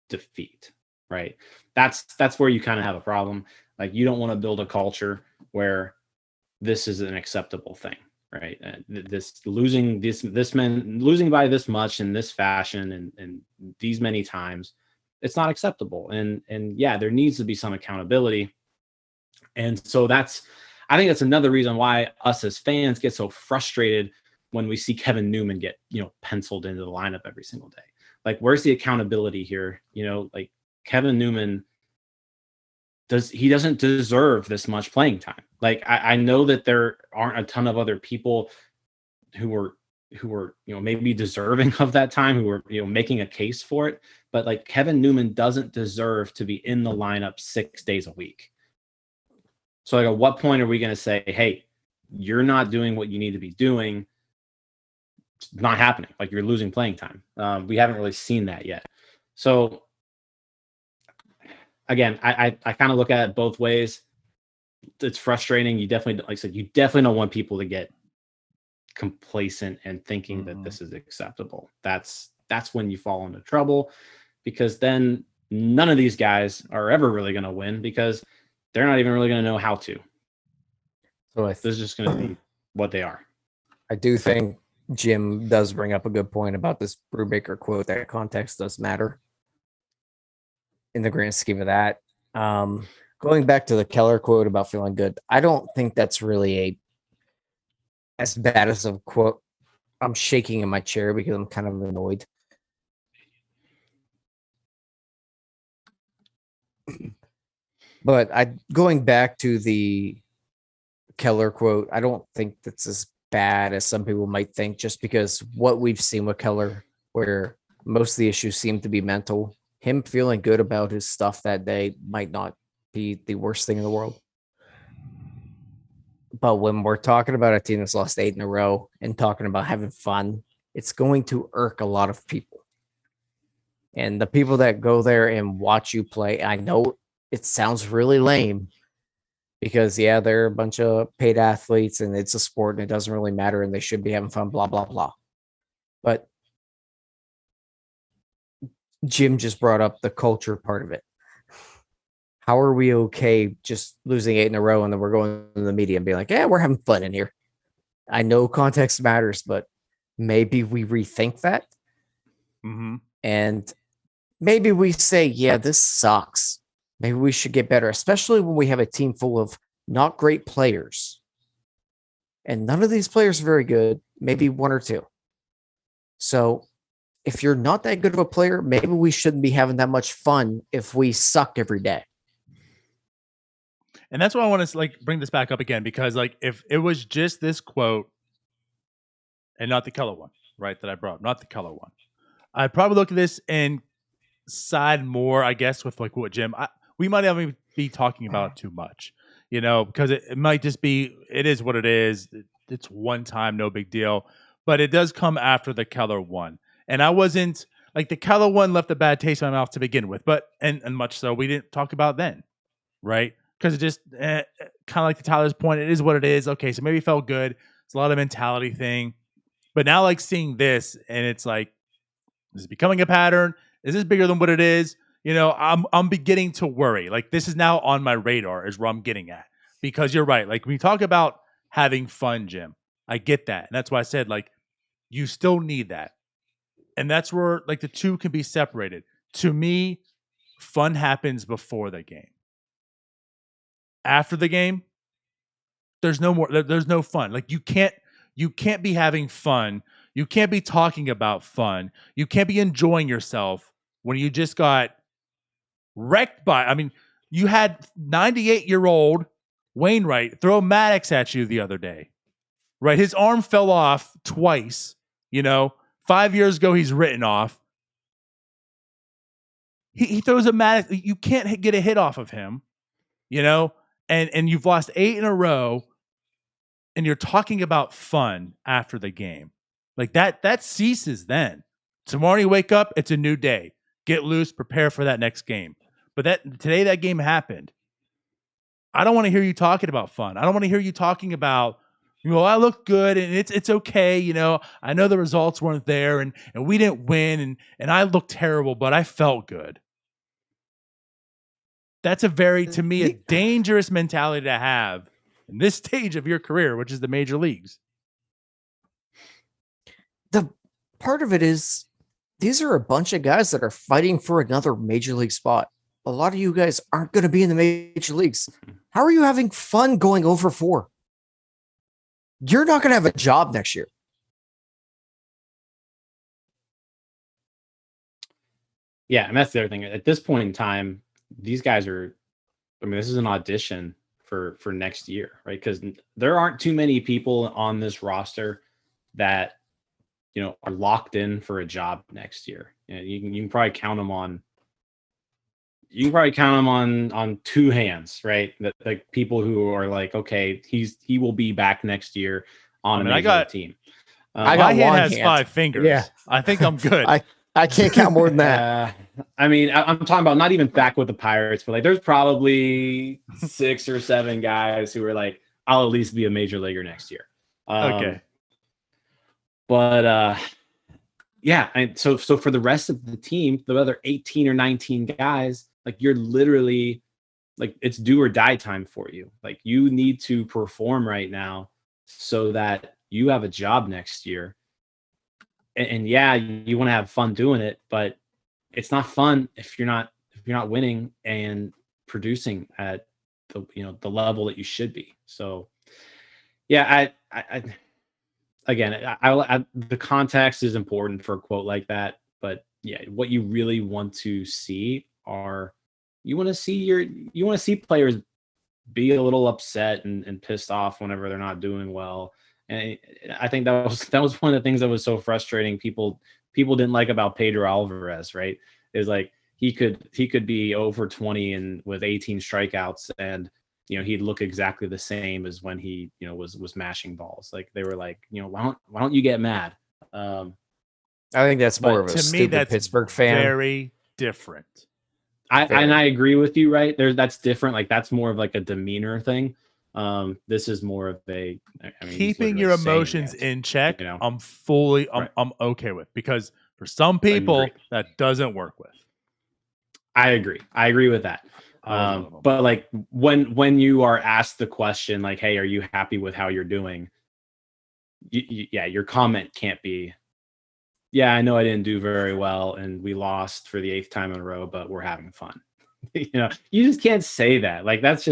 defeat, right? That's where you kind of have a problem. Like, you don't want to build a culture where this is an acceptable thing, right? This losing by this much in this fashion and these many times, it's not acceptable. And yeah, there needs to be some accountability. And so I think that's another reason why us as fans get so frustrated when we see Kevin Newman get, penciled into the lineup every single day. Like, where's the accountability here? Like, Kevin Newman doesn't deserve this much playing time. Like, I know that there aren't a ton of other people who are maybe deserving of that time, who are making a case for it, but like, Kevin Newman doesn't deserve to be in the lineup 6 days a week. So like, at what point are we going to say, hey, you're not doing what you need to be doing? It's not happening. Like, you're losing playing time. We haven't really seen that yet. So again, I kind of look at it both ways. It's frustrating. You definitely, like I said, you definitely don't want people to get complacent and thinking that this is acceptable. That's when you fall into trouble, because then none of these guys are ever really going to win, because they're not even really going to know how to. So this is just going to be what they are. I do think Jim does bring up a good point about this Brubaker quote, that context does matter in the grand scheme of that. Going back to the Keller quote about feeling good, I don't think that's really as bad as a quote. I'm shaking in my chair because I'm kind of annoyed. But going back to the Keller quote, I don't think that's as bad as some people might think, just because what we've seen with Keller, where most of the issues seem to be mental, him feeling good about his stuff that day might not be the worst thing in the world. But when we're talking about a team that's lost 8 in a row and talking about having fun, it's going to irk a lot of people. And the people that go there and watch you play, I know it sounds really lame, because yeah, they're a bunch of paid athletes and it's a sport and it doesn't really matter and they should be having fun, blah, blah, blah. But Jim just brought up the culture part of it. How are we okay just losing 8 in a row and then we're going to the media and being like, yeah, we're having fun in here? I know context matters, but maybe we rethink that. And maybe we say, yeah, this sucks. Maybe we should get better, especially when we have a team full of not great players. And none of these players are very good, maybe 1 or 2. So if you're not that good of a player, maybe we shouldn't be having that much fun if we suck every day. And that's why I want to bring this back up again, because if it was just this quote and not the Keller one, right, that I brought, not the Keller one, I'd probably look at this and side more, I guess, with what Jim, we might not even be talking about too much, because it might just be, it is what it is. It's one time, no big deal, but it does come after the Keller one. And I wasn't the Keller one left a bad taste in my mouth to begin with, but, and much so we didn't talk about then, right? Because it just kind of like to Tyler's point, it is what it is. Okay, so maybe it felt good. It's a lot of mentality thing. But now seeing this and it's is it becoming a pattern? Is this bigger than what it is? I'm beginning to worry. This is now on my radar is where I'm getting at. Because you're right. When you talk about having fun, Jim, I get that. And that's why I said you still need that. And that's where the two can be separated. To me, fun happens before the game. After the game, there's no more. There's no fun. You can't be having fun. You can't be talking about fun. You can't be enjoying yourself when you just got wrecked by. I mean, you had 98-year-old Wainwright throw Maddux at you the other day, right? His arm fell off twice. 5 years ago, he's written off. He throws a Maddux. You can't get a hit off of him, And you've lost 8 in a row, and you're talking about fun after the game, like that ceases then. Tomorrow you wake up, it's a new day. Get loose, prepare for that next game. But today that game happened. I don't want to hear you talking about fun. I don't want to hear you talking about, I look good and it's okay. I know the results weren't there and we didn't win and I looked terrible, but I felt good. That's to me, a dangerous mentality to have in this stage of your career, which is the major leagues. The part of it is these are a bunch of guys that are fighting for another major league spot. A lot of you guys aren't going to be in the major leagues. How are you having fun going over 4? You're not going to have a job next year. Yeah, and that's the other thing. At this point in time, these guys are, this is an audition for next year, right? Because there aren't too many people on this roster that, are locked in for a job next year. You can probably count them on. You can probably count them on 2 hands, right? That like people who are like, okay, he will be back next year on a major league team. I got my hand has hand. 5 fingers. Yeah, I think I'm good. I can't count more than that. I'm talking about not even back with the Pirates, but like there's probably 6 or 7 guys who are like, I'll at least be a major leaguer next year. Okay. But so for the rest of the team, the other 18 or 19 guys, like you're literally like it's do or die time for you. Like you need to perform right now so that you have a job next year. And yeah, you want to have fun doing it, but it's not fun if you're not winning and producing at the level that you should be. So yeah, I the context is important for a quote like that, but yeah, what you really want to see are you want to see players be a little upset and pissed off whenever they're not doing well. And I think that was one of the things that was so frustrating. People didn't like about Pedro Alvarez, right? Is like he could be over 20 and with 18 strikeouts, and he'd look exactly the same as when he was mashing balls. Like they were like, why don't you get mad? I think that's more of a stupid Pittsburgh fan. Very different. I agree with you, right? That's different. Like that's more of like a demeanor thing. This is more of a keeping your emotions in check. I'm okay with, because for some people that doesn't work with. I agree with that. But like when you are asked the question like, hey, are you happy with how you're doing? Your comment can't be, yeah, I know I didn't do very well and we lost for the 8th time in a row, but we're having fun. You just can't say that. Like that's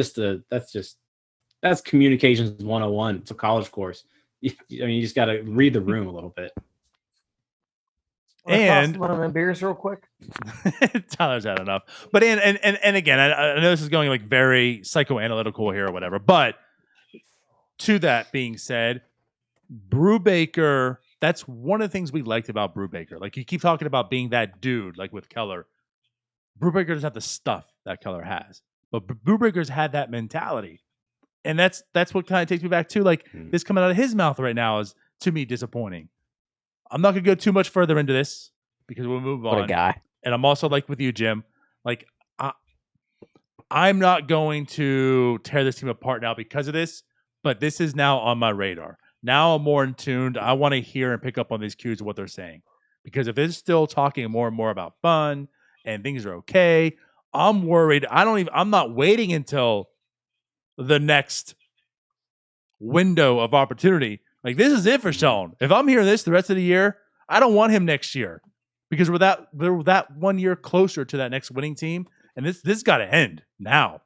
communications 101. It's a college course. You just got to read the room a little bit. And one of them beers real quick. Tyler's had enough. But and again, I know this is going like very psychoanalytical here or whatever. But to that being said, Brubaker, that's one of the things we liked about Brubaker. Like you keep talking about being that dude, like with Keller. Brubaker doesn't have the stuff that Keller has, but Brubaker's had that mentality. And that's what kind of takes me back to like this coming out of his mouth right now is to me disappointing. I'm not gonna go too much further into this because we'll move on. What a guy. And I'm also like with you, Jim. Like I'm not going to tear this team apart now because of this, but this is now on my radar. Now I'm more in tuned. I want to hear and pick up on these cues of what they're saying. Because if it's still talking more and more about fun and things are okay, I'm worried. I'm not waiting until the next window of opportunity. Like this is it for Sean. If I'm hearing this the rest of the year, I don't want him next year because we're that 1 year closer to that next winning team, and this got to end now.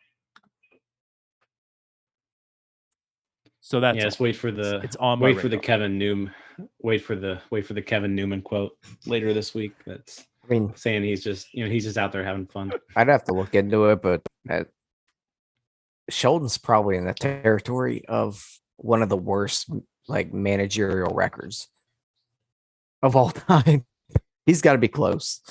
So that's just wait for the the Kevin Newman quote later this week. That's saying he's just out there having fun. I'd have to look into it, but Sheldon's probably in the territory of one of the worst like managerial records of all time. He's got to be close.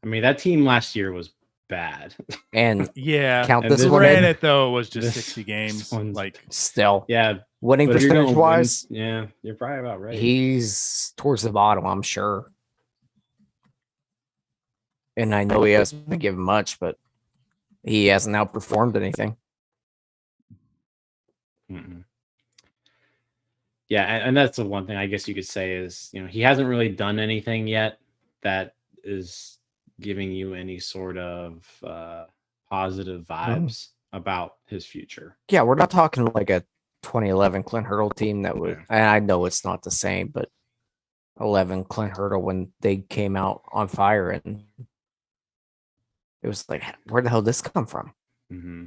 I mean, that team last year was bad. And yeah, count and this one granted, in. Though it was just 60 games. Like still, yeah. Winning But if you're going percentage wise, yeah, you're probably about right. he's towards the bottom, I'm sure. And I know he hasn't been given much, but he hasn't outperformed anything. Mm-mm. Yeah, and that's the one thing I guess you could say is, he hasn't really done anything yet that is giving you any sort of positive vibes about his future. Yeah, we're not talking like a 2011 Clint Hurdle team that was, and I know it's not the same, but 11 Clint Hurdle when they came out on fire, and it was like, where the hell did this come from? Mm-hmm.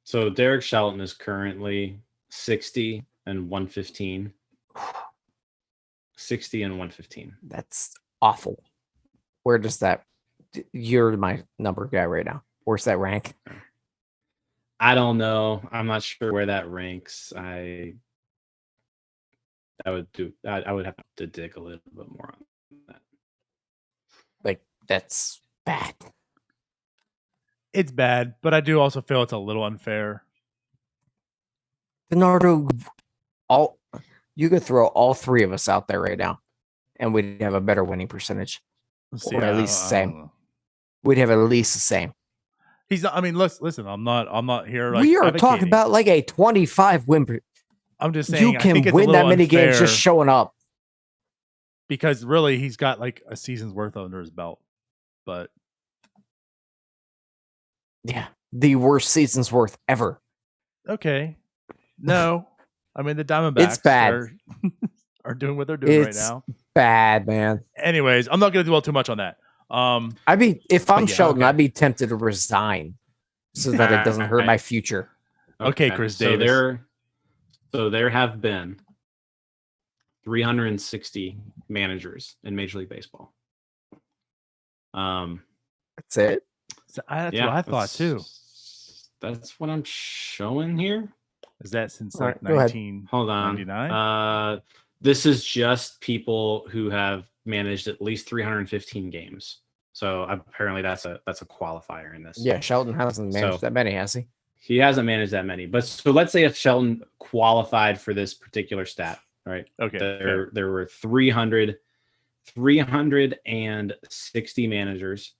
So Derek Shelton is currently 60 and 115. 60 and 115. That's awful. Where does that? You're my number guy right now. Where's that rank? I don't know. I'm not sure where that ranks. I would have to dig a little bit more on that. Like, that's bad. It's bad, but I do also feel it's a little unfair. Bernardo, you could throw all three of us out there right now, and we'd have a better winning percentage, or at least the same. We'd have at least the same. He's not. I mean, listen. I'm not here. Like, we are advocating. talking about like a 25 win. I'm just saying You can win that many games just showing up. Because really, he's got like a season's worth under his belt. But yeah, the worst season's worth ever. Okay. No, I mean the Diamondbacks. It's bad. Are doing what they're doing right now. Bad, man. Anyways, I'm not going to dwell too much on that. I mean, if I'm Shelton, I'd be tempted to resign so that it doesn't hurt my future. Okay, Chris Davis. So there have been 360 managers in Major League Baseball. That's it. That's what I thought too. That's what I'm showing here. Is that since like 1999? Hold on. This is just people who have managed at least 315 games. So apparently that's a qualifier in this. Yeah, Shelton hasn't managed that many, has he? He hasn't managed that many. But so let's say if Shelton qualified for this particular stat, right? Okay. There were 360 managers.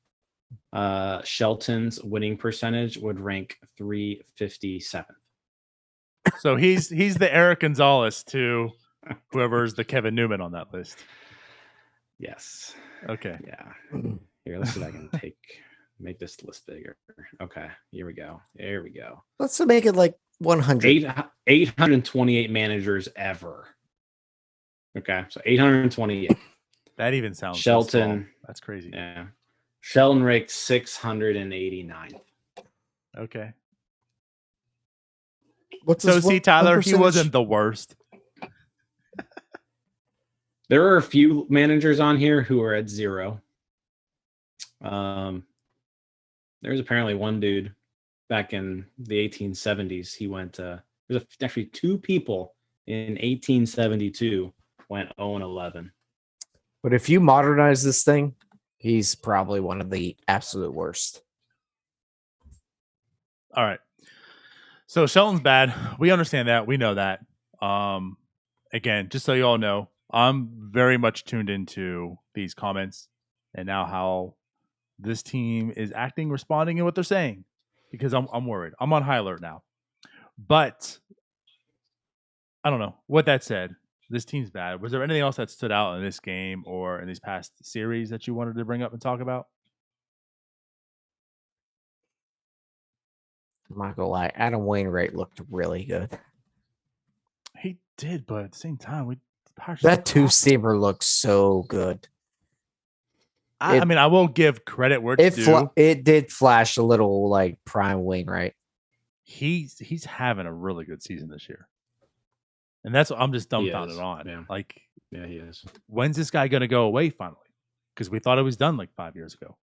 Shelton's winning percentage would rank 357. So he's the Eric Gonzalez to whoever's the Kevin Newman on that list. Yes. Okay. Yeah. Here, let's see if I can make this list bigger. Okay. Here we go. There we go. Let's make it like 100. 828 managers ever. Okay. So 828. That even sounds Shelton. So that's crazy. Yeah. Shelton ranked 689th. Okay. See, Tyler, he wasn't the worst. There are a few managers on here who are at 0. There's apparently one dude back in the 1870s. He went. There's actually 2 people in 1872 went 0-11. But if you modernize this thing, he's probably one of the absolute worst. All right. So Shelton's bad. We understand that. We know that. Again, just so you all know, I'm very much tuned into these comments and now how this team is acting, responding, and what they're saying. Because I'm worried. I'm on high alert now. But I don't know. With that said, this team's bad. Was there anything else that stood out in this game or in these past series that you wanted to bring up and talk about? I'm not gonna lie. Adam Wainwright looked really good. He did, but at the same time, that 2-seamer looked so good. I mean, I will give credit where it's due. It did flash a little like prime Wainwright. He's having a really good season this year. And that's what I'm just dumbfounded on. Yeah. Like, yeah, he is. When's this guy going to go away finally? Because we thought it was done like 5 years ago.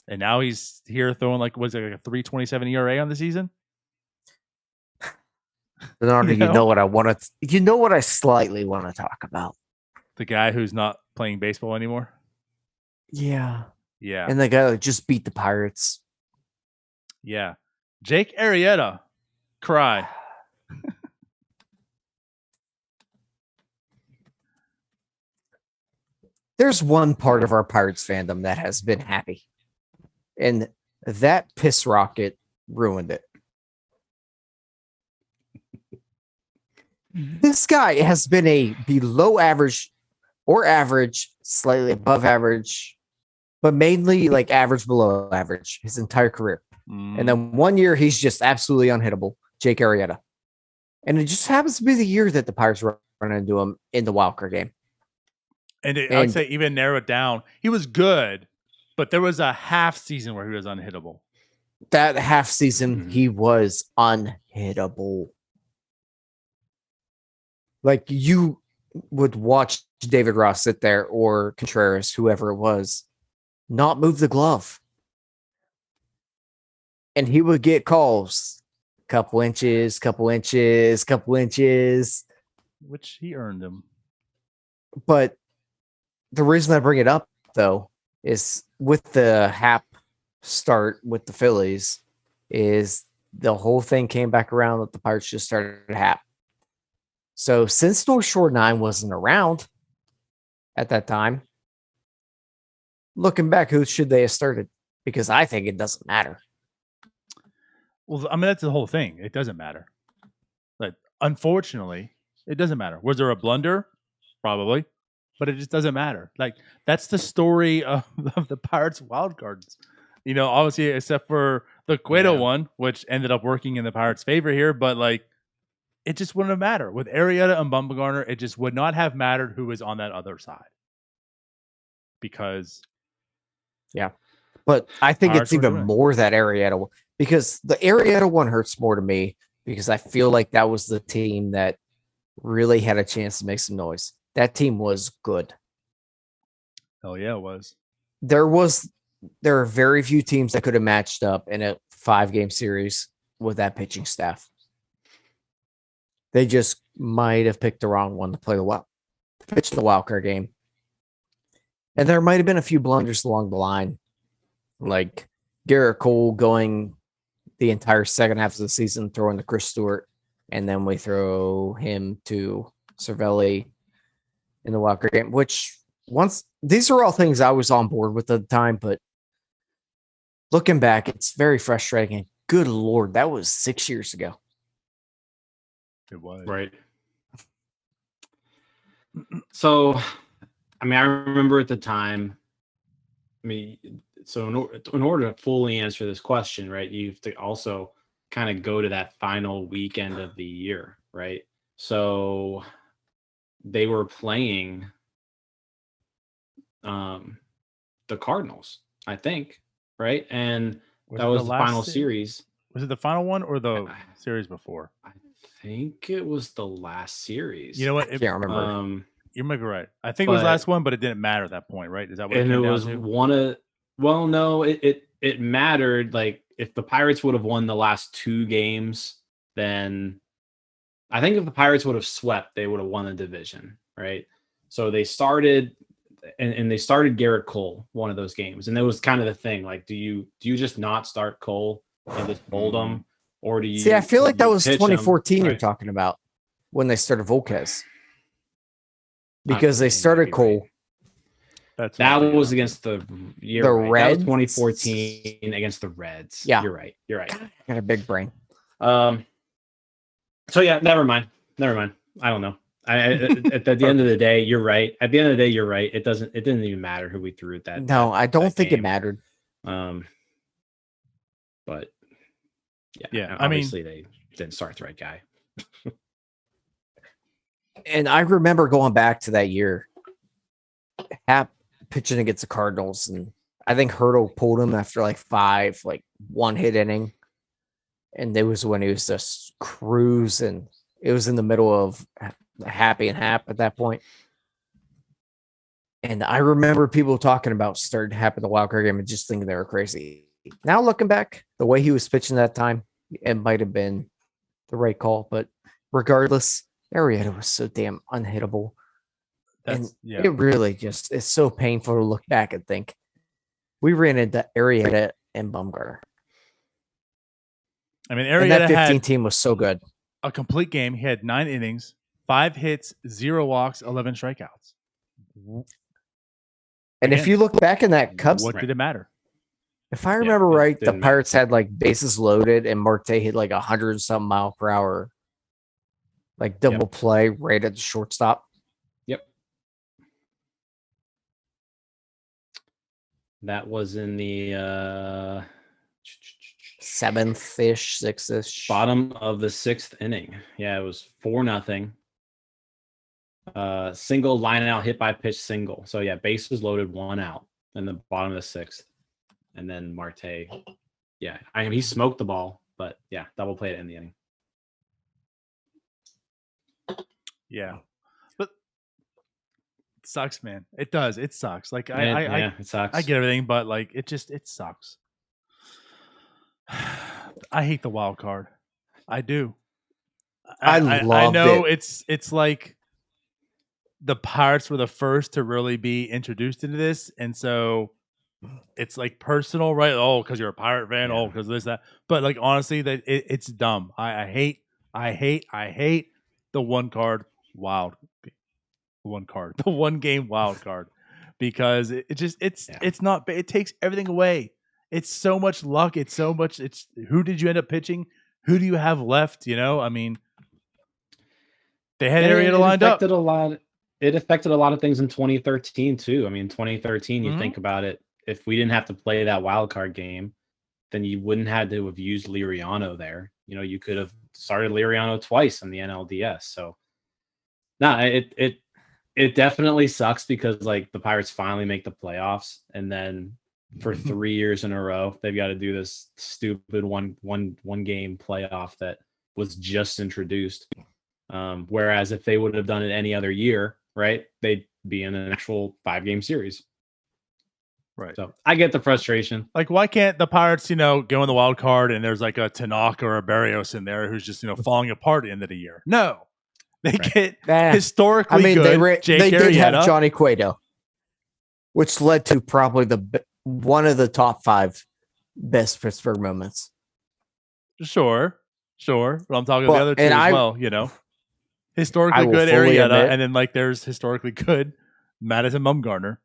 And now he's here throwing like a 3.27 ERA on the season. Bernardo, you know what I want to. You know what I slightly want to talk about. The guy who's not playing baseball anymore. Yeah. Yeah. And the guy that just beat the Pirates. Yeah. Jake Arrieta. Cry. There's one part of our Pirates fandom that has been happy, and that piss rocket ruined it. This guy has been a below average or average, slightly above average, but mainly like average below average his entire career. And then one year he's just absolutely unhittable, Jake Arrieta. And it just happens to be the year that the Pirates run into him in the wildcard game. And I would say even narrow it down, he was good, but there was a half season where he was unhittable. That half season, he was unhittable. Like, you would watch David Ross sit there or Contreras, whoever it was, not move the glove. And he would get calls. Couple inches. Which he earned them. But the reason I bring it up, though, is with the Hap start with the Phillies, is the whole thing came back around that the Pirates just started Hap. So since North Shore 9 wasn't around at that time, looking back, who should they have started? Because I think it doesn't matter. Well, I mean, that's the whole thing. It doesn't matter. But unfortunately, it doesn't matter. Was there a blunder? Probably. But it just doesn't matter. Like, that's the story of the Pirates wild cards. You know, obviously, except for the Cueto one, which ended up working in the Pirates' favor here. But, like, it just wouldn't have mattered. With Arrieta and Bumgarner, it just would not have mattered who was on that other side. Because... yeah. But I think it's even more that Arrieta one. Because the Arrieta one hurts more to me because I feel like that was the team that really had a chance to make some noise. That team was good. Oh, yeah, it was. There are very few teams that could have matched up in a 5-game series with that pitching staff. They just might have picked the wrong one to pitch the wild card game. And there might have been a few blunders along the line, like Garrett Cole going the entire second half of the season throwing to Chris Stewart, and then we throw him to Cervelli in the wild card game, which these are all things I was on board with at the time, but looking back, it's very frustrating. Good Lord, that was 6 years ago. It was. Right. So, I mean, I remember at the time, so in order to fully answer this question, right, you have to also kind of go to that final weekend of the year, right? So they were playing the Cardinals, I think, right? And that was the final series. Was it the final one or the series before? I think it was the last series. You know what? I can't remember. You might be right. I think it was the last one, but it didn't matter at that point, right? Is that what? And it was one of. Well, no, it mattered. Like, if the Pirates would have won the last 2 games, then I think if the Pirates would have swept, they would have won the division, right? So they started, and they started Garrett Cole one of those games, and that was kind of the thing. Like, do you just not start Cole and just hold him, or do you? See, I feel like that was 2014 him, right? You're talking about when they started Volquez, because they started Cole. Right. That was against the Reds. That was 2014 against the Reds. Yeah, you're right. I got a big brain. So yeah, never mind. I don't know. At the end of the day, you're right. At the end of the day, you're right. It didn't even matter who we threw at that. No, I don't think it mattered. But yeah. Obviously, they didn't start the right guy. And I remember going back to that year, Hap pitching against the Cardinals, and I think Hurdle pulled him after like 5 one-hit inning, and it was when he was just cruising. It was in the middle of Happy and Hap at that point. And I remember people talking about starting Hap in the wild card game and just thinking they were crazy. Now looking back, the way he was pitching that time, it might have been the right call, but regardless, Arrieta was so damn unhittable. It really just is so painful to look back and think we ran into Arrieta and Bumgarner. I mean, Arrieta that 15 team was so good. A complete game. He had 9 innings, 5 hits, 0 walks, 11 strikeouts. And if Again, you look back in that Cubs, what did it matter? if I remember right, the didn't Pirates had like bases loaded and Marte hit like 100 mile per hour, like double play right at the shortstop. Yep. That was in the 7th-ish, 6th-ish. bottom of the 6th inning. Yeah, it was 4-0. Single line out, hit by pitch single. So yeah, bases loaded, 1 out in the bottom of the 6th. And then Marte, yeah, I mean, he smoked the ball, but yeah, double play it in the inning. Yeah, but it sucks, man. It does. It sucks. Like It sucks. I get everything, but like it sucks. I hate the wild card. I do. I know it. it's like the Pirates were the first to really be introduced into this, and so it's like personal, right? Oh, because you're a Pirate fan. Oh, because this that. But like honestly, that it's dumb. I hate the one game wild card because it's not. It takes everything away. It's so much luck. It's so much. It's who did you end up pitching? Who do you have left? I mean, they had Arrieta lined up. It affected a lot of things in 2013 too. I mean, 2013, you think about it. If we didn't have to play that wild card game, then you wouldn't have to have used Liriano there. You could have started Liriano twice in the NLDS. So, it definitely sucks because like the Pirates finally make the playoffs, and then for 3 years in a row, they've got to do this stupid one game playoff that was just introduced. Whereas if they would have done it any other year, right, they'd be in an actual 5-game series. Right. So I get the frustration. Like, why can't the Pirates, go in the wild card and there's like a Tanaka or a Barrios in there who's just, falling apart at the end of the year? No. They get historically good. They did have Johnny Cueto, which led to probably one of the top 5 best Pittsburgh moments. Sure. But I'm talking the other two as well, Historically good Arrieta, and then like there's historically good Madison Bumgarner.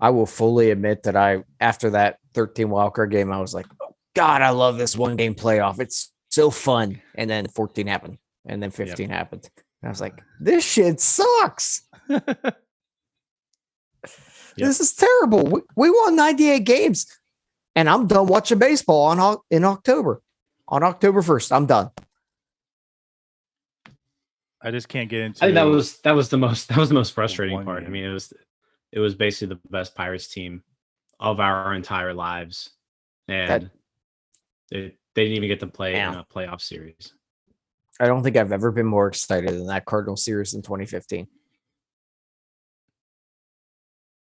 I will fully admit that after that 13 wildcard game, I was like, oh, God, I love this 1-game playoff. It's so fun. And then 14 happened. And then 15 happened. And I was like, this shit sucks. This is terrible. We won 98 games. And I'm done watching baseball in October. On October 1st, I'm done. I just can't get into. I think that was the most frustrating part. I mean, it was basically the best Pirates team of our entire lives, and they didn't even get to play in a playoff series. I don't think I've ever been more excited than that Cardinal series in 2015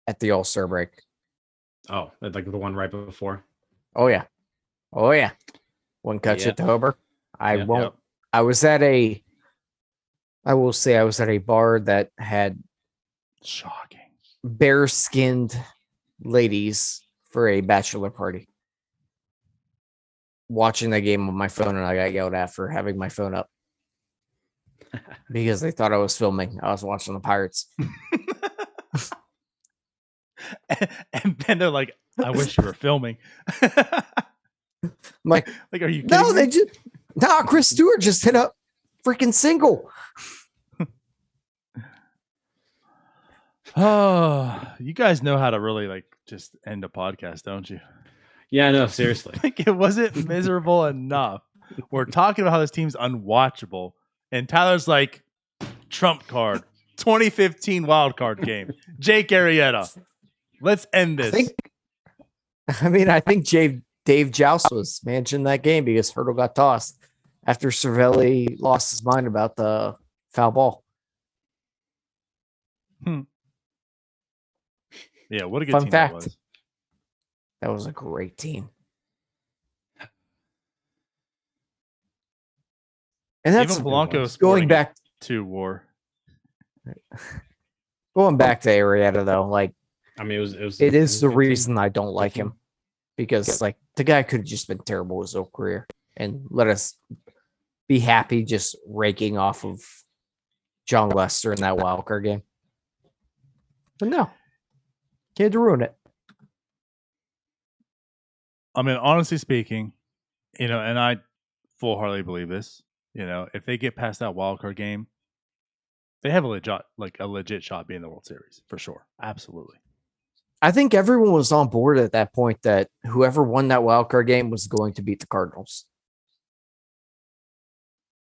at the All-Star break. Oh, like the one right before. Oh yeah. One catch at the Hober. I was at a bar that had shocking bare-skinned ladies for a bachelor party. Watching the game on my phone, and I got yelled at for having my phone up because they thought I was filming. I was watching the Pirates. And then they're like, I wish you were filming. Like, are you kidding me? Chris Stewart just hit a freaking single. Oh, you guys know how to really like just end a podcast, don't you? Yeah, no, seriously. Like it wasn't miserable enough. We're talking about how this team's unwatchable, and Tyler's like, trump card, 2015 wild card game, Jake Arrieta. Let's end this. I think Dave Joust was managing that game because Hurdle got tossed after Cervelli lost his mind about the foul ball. Yeah, what a good Fun team fact. that was. That was a great team. And that's even Blanco's going back to war. Going back to Arrieta though, like I mean, it is the reason I don't like him because like the guy could have just been terrible his whole career and let us be happy just raking off of John Lester in that wild card game. But no. He had to ruin it. I mean, honestly speaking, and I full-heartedly believe this. If they get past that wild card game, they have a legit shot being in the World Series for sure. Absolutely. I think everyone was on board at that point that whoever won that wild card game was going to beat the Cardinals.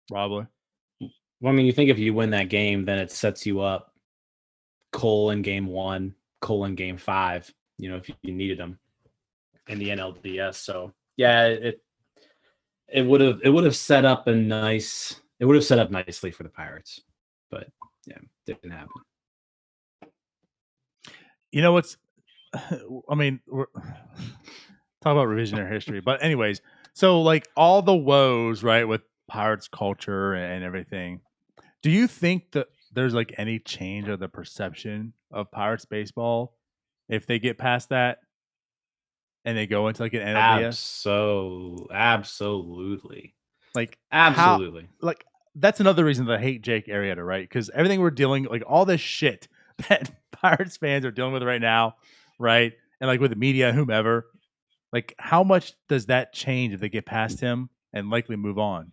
Probably. Well, I mean, you think if you win that game, then it sets you up Cole in game 1, Cole in game 5, if you needed them in the NLDS. So yeah, it would have set up nicely for the Pirates. But yeah, didn't happen. What's I mean, we're talk about revisionary history, but anyways, so like all the woes, right, with Pirates culture and everything, do you think that there's like any change of the perception of Pirates baseball if they get past that and they go into like an NLDS? Absolutely. Like absolutely. That's another reason that I hate Jake Arrieta, right? Because everything we're dealing, like all this shit that Pirates fans are dealing with right now, right? And like with the media and whomever, like how much does that change if they get past him and likely move on?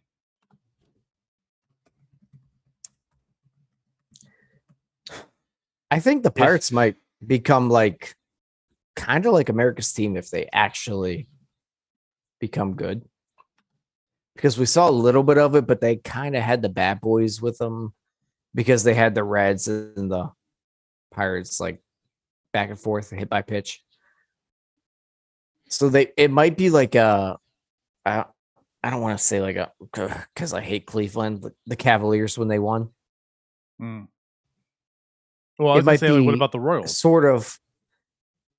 I think the Pirates might become like kind of like America's team if they actually become good. Because we saw a little bit of it, but they kind of had the bad boys with them because they had the Reds and the Pirates like back and forth, hit by pitch. So it might be like I don't want to say like because I hate Cleveland, but the Cavaliers when they won. Well, I was going to say, like, what about the Royals? Sort of.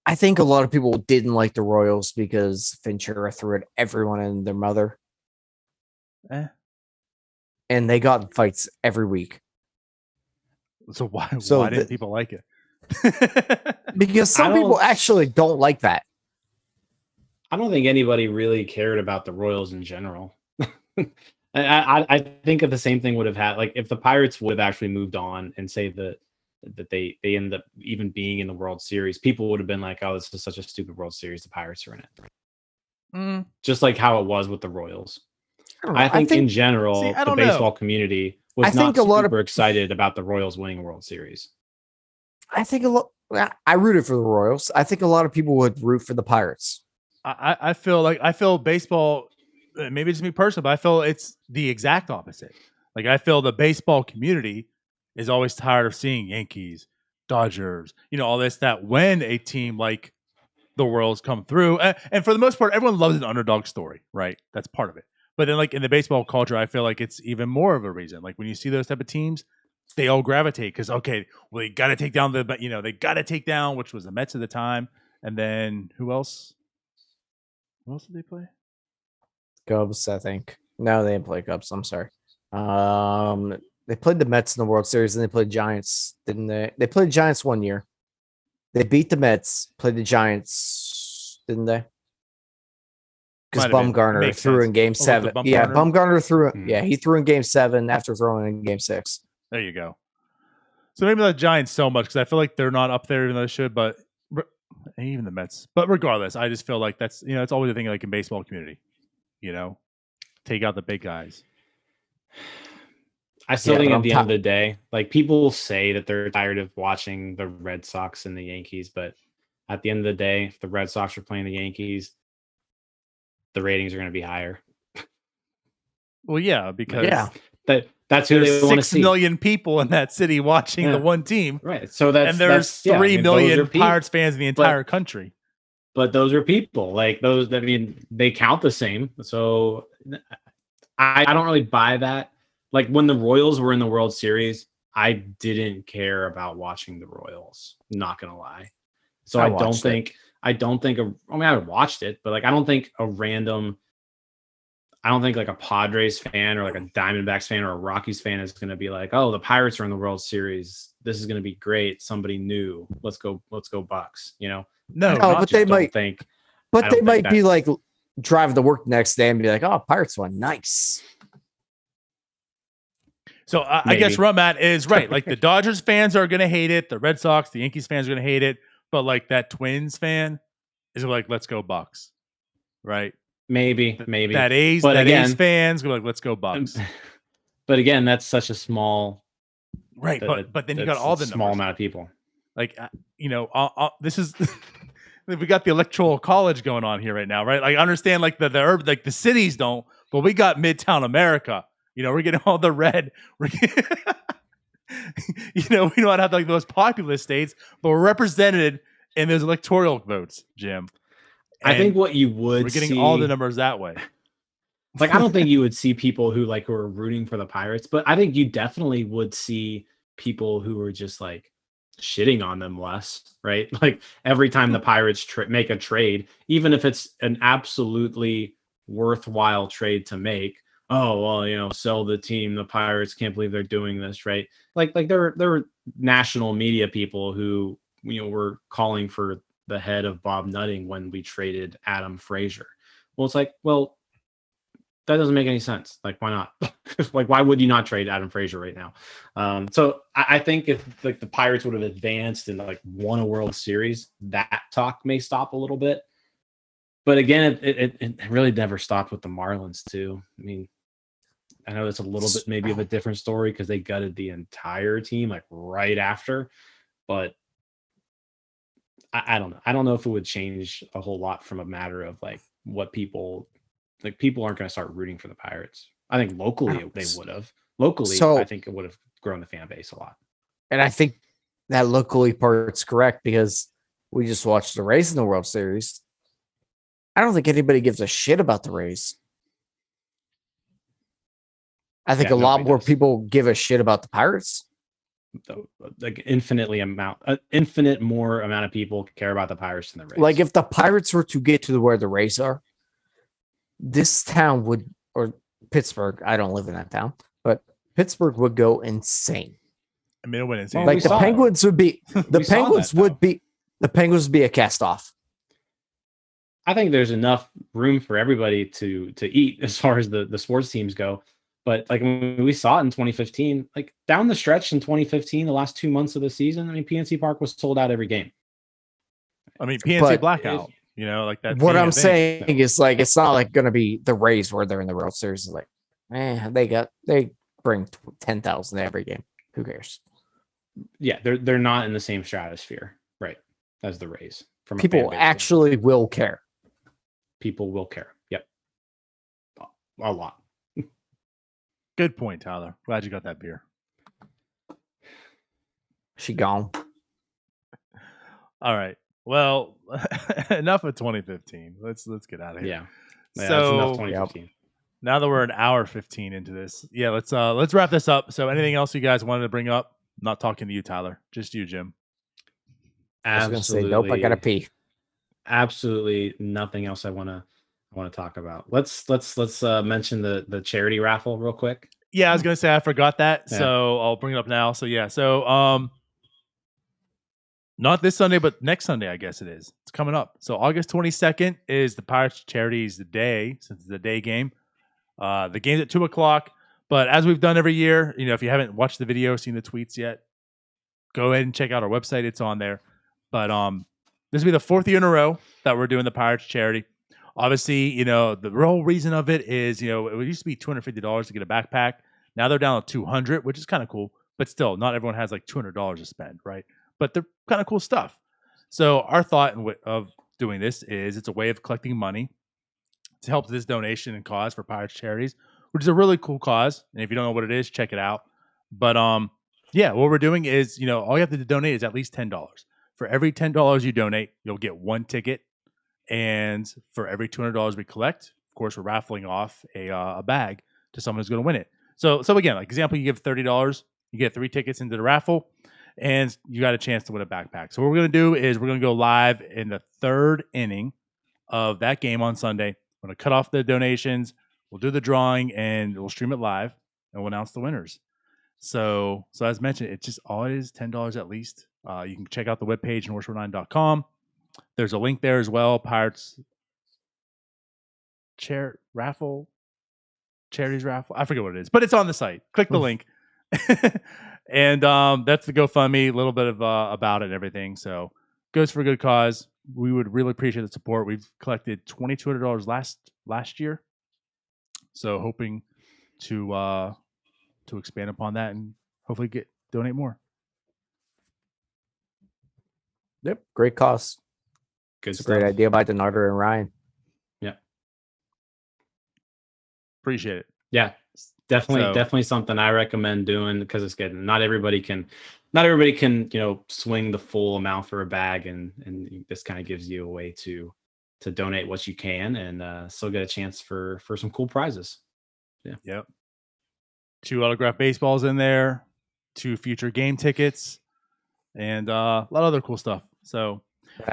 I think a lot of people didn't like the Royals because Ventura threw at everyone and their mother. And they got in fights every week. So why didn't people like it? Because some people actually don't like that. I don't think anybody really cared about the Royals in general. I think if the same thing would have had, like if the Pirates would have actually moved on and say that they ended up even being in the World Series, people would have been like, oh, this is such a stupid World Series. The Pirates are in it. Just like how it was with the Royals. I think in general, the baseball community was not super excited about the Royals winning a World Series. I think I rooted for the Royals. I think a lot of people would root for the Pirates. I feel baseball, maybe it's me personally, but I feel it's the exact opposite. Like I feel the baseball community is always tired of seeing Yankees, Dodgers, all this, that when a team like the Royals come through, and for the most part, everyone loves an underdog story, right? That's part of it. But then like in the baseball culture, I feel like it's even more of a reason. Like when you see those type of teams, they all gravitate because, okay, well, they got to take down they got to take down, which was the Mets at the time. And then who else? Who else did they play? Cubs, I think. No, they didn't play Cubs. I'm sorry. They played the Mets in the World Series and they played Giants, didn't they? They played Giants one year. They beat the Mets, played the Giants, didn't they? Because Bumgarner threw in Game 7. Yeah, Bumgarner threw. Yeah, he threw in Game 7 after throwing in Game 6. There you go. So maybe the Giants so much because I feel like they're not up there even though they should, but even the Mets. But regardless, I just feel like that's it's always a thing like in baseball community. Take out the big guys. I still think at the end of the day, like people say that they're tired of watching the Red Sox and the Yankees, but at the end of the day, if the Red Sox are playing the Yankees, the ratings are going to be higher. Well, yeah, because that's who they want to see. 6 million people in that city watching the one team, right? So there's 3 million Pirates fans in the entire country. But those are people like those. I mean, they count the same. So I don't really buy that. Like when the Royals were in the World Series, I didn't care about watching the Royals. Not gonna lie. So I don't think I watched it, but like I don't think like a Padres fan or like a Diamondbacks fan or a Rockies fan is gonna be like, oh, the Pirates are in the World Series. This is gonna be great. Somebody new. Let's go Bucks. No, but they might think. But they might be like drive to work the next day and be like, oh, Pirates won. Nice. So I guess Rumat is right. Like the Dodgers fans are going to hate it. The Red Sox, the Yankees fans are going to hate it. but like that Twins fan is like, let's go Bucks, right? Maybe. That A's fans go like, let's go Bucks. But again, that's such a small, right? But then you got all the small numbers. amount of people. Like, this is we got the electoral college going on here right now, right? Like, I understand like the urban, like the cities don't, but we got Midtown America. We're getting all the red. We're getting, we don't have like the most populous states, but we're represented in those electoral votes, Jim. I think what you would we're getting all the numbers that way. Like, I don't think you would see people who like were rooting for the Pirates, but I think you definitely would see people who were just like shitting on them less, right? Like every time the Pirates make a trade, even if it's an absolutely worthwhile trade to make, oh well, sell the team. The Pirates can't believe they're doing this, right? Like there were national media people who were calling for the head of Bob Nutting when we traded Adam Frazier. Well, it's like, well, that doesn't make any sense. Like, why not? Like, why would you not trade Adam Frazier right now? So I think if like the Pirates would have advanced and like won a World Series, that talk may stop a little bit. But again, it really never stopped with the Marlins too. I mean, I know it's a little bit maybe of a different story because they gutted the entire team like right after, but I don't know. I don't know if it would change a whole lot from a matter of like what people aren't going to start rooting for the Pirates. I think locally they would have. Locally, I think it would have grown the fan base a lot. And I think that locally part's correct because we just watched the Rays in the World Series. I don't think anybody gives a shit about the Rays. I think a lot more people give a shit about the Pirates. Like infinite more amount of people care about the Pirates than the Rays. Like if the Pirates were to get to where the Rays are, this town would, or Pittsburgh, I don't live in that town, but Pittsburgh would go insane. I mean, it went insane. Like the Penguins would be, the Penguins would be a cast off. I think there's enough room for everybody to eat as far as the sports teams go. But like we saw it in 2015, like down the stretch in 2015, the last 2 months of the season, I mean, PNC Park was sold out every game. I mean, PNC blackout, like that. What I'm saying is like, it's not like going to be the Rays where they're in the World Series. It's like, they bring 10,000 every game. Who cares? Yeah, they're not in the same stratosphere, right, as the Rays. From people actually will care. People will care. Yep, a lot. Good point, Tyler. Glad you got that beer. She gone. All right. Well, enough of 2015. Let's get out of here. Yeah, so enough 2015. Now that we're an hour 15 into this, let's wrap this up. So, anything else you guys wanted to bring up? I'm not talking to you, Tyler. Just you, Jim. I was going to say, nope. I gotta pee. Absolutely nothing else I want to talk about. Let's mention the charity raffle real quick. Yeah, I was gonna say I forgot that, so I'll bring it up now. So not this Sunday, but next Sunday, I guess it is. It's coming up. So August 22nd is the Pirates Charities Day, since it's a day game. The game's at 2:00. But as we've done every year, if you haven't watched the video, seen the tweets yet, go ahead and check out our website. It's on there. But this will be the 4th year in a row that we're doing the Pirates charity. Obviously, the real reason of it is, it used to be $250 to get a backpack. Now they're down to $200, which is kind of cool. But still, not everyone has like $200 to spend, right? But they're kind of cool stuff. So our thought of doing this is it's a way of collecting money to help this donation and cause for Pirates charities, which is a really cool cause. And if you don't know what it is, check it out. But what we're doing is, all you have to donate is at least $10. For every $10 you donate, you'll get one ticket. And for every $200 we collect, of course, we're raffling off a bag to someone who's going to win it. So again, like example, you give $30, you get 3 tickets into the raffle, and you got a chance to win a backpack. So what we're going to do is we're going to go live in the 3rd inning of that game on Sunday. We're going to cut off the donations. We'll do the drawing, and we'll stream it live, and we'll announce the winners. So as mentioned, it's just all it is, $10 at least. You can check out the webpage, northshore9.com. There's a link there as well. Pirates charities raffle. I forget what it is, but it's on the site. Click the link. And that's the GoFundMe, a little bit of about it and everything. So goes for a good cause. We would really appreciate the support. We've collected $2,200 last year, so hoping to expand upon that and hopefully donate more. Yep, great cause. Good It's a stuff. great idea by Donato and Ryan. Yeah, Appreciate it. yeah, definitely something I recommend doing because it's good. Not everybody can swing the full amount for a bag, and this kind of gives you a way to donate what you can and still get a chance for some cool prizes. Yeah. Yep. 2 autographed baseballs in there, 2 future game tickets, and a lot of other cool stuff. So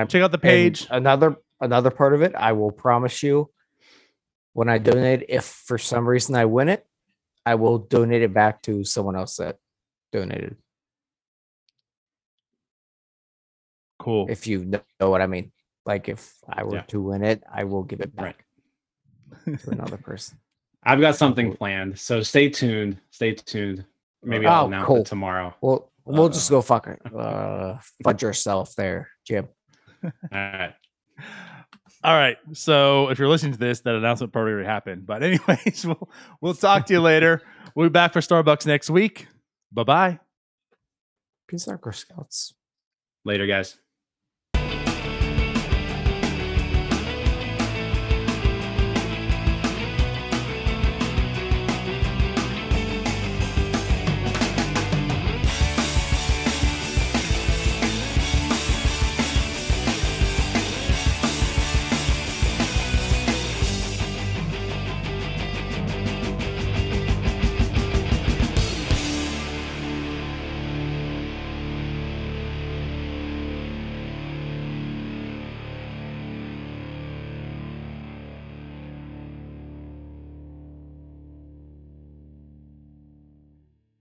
check out the page. And another part of it, I will promise you, when I donate, if for some reason I win it, I will donate it back to someone else that donated. Cool. If you know what I mean. Like if I were to win it, I will give it back to another person. I've got something planned, so stay tuned. Maybe I'll announce it tomorrow. Well, we'll just go fuck it. Fudge yourself there, Jim. All right. All right. So if you're listening to this, that announcement probably already happened. But anyways, we'll talk to you later. We'll be back for Starbucks next week. Bye-bye. Peace out, Girl Scouts. Later, guys.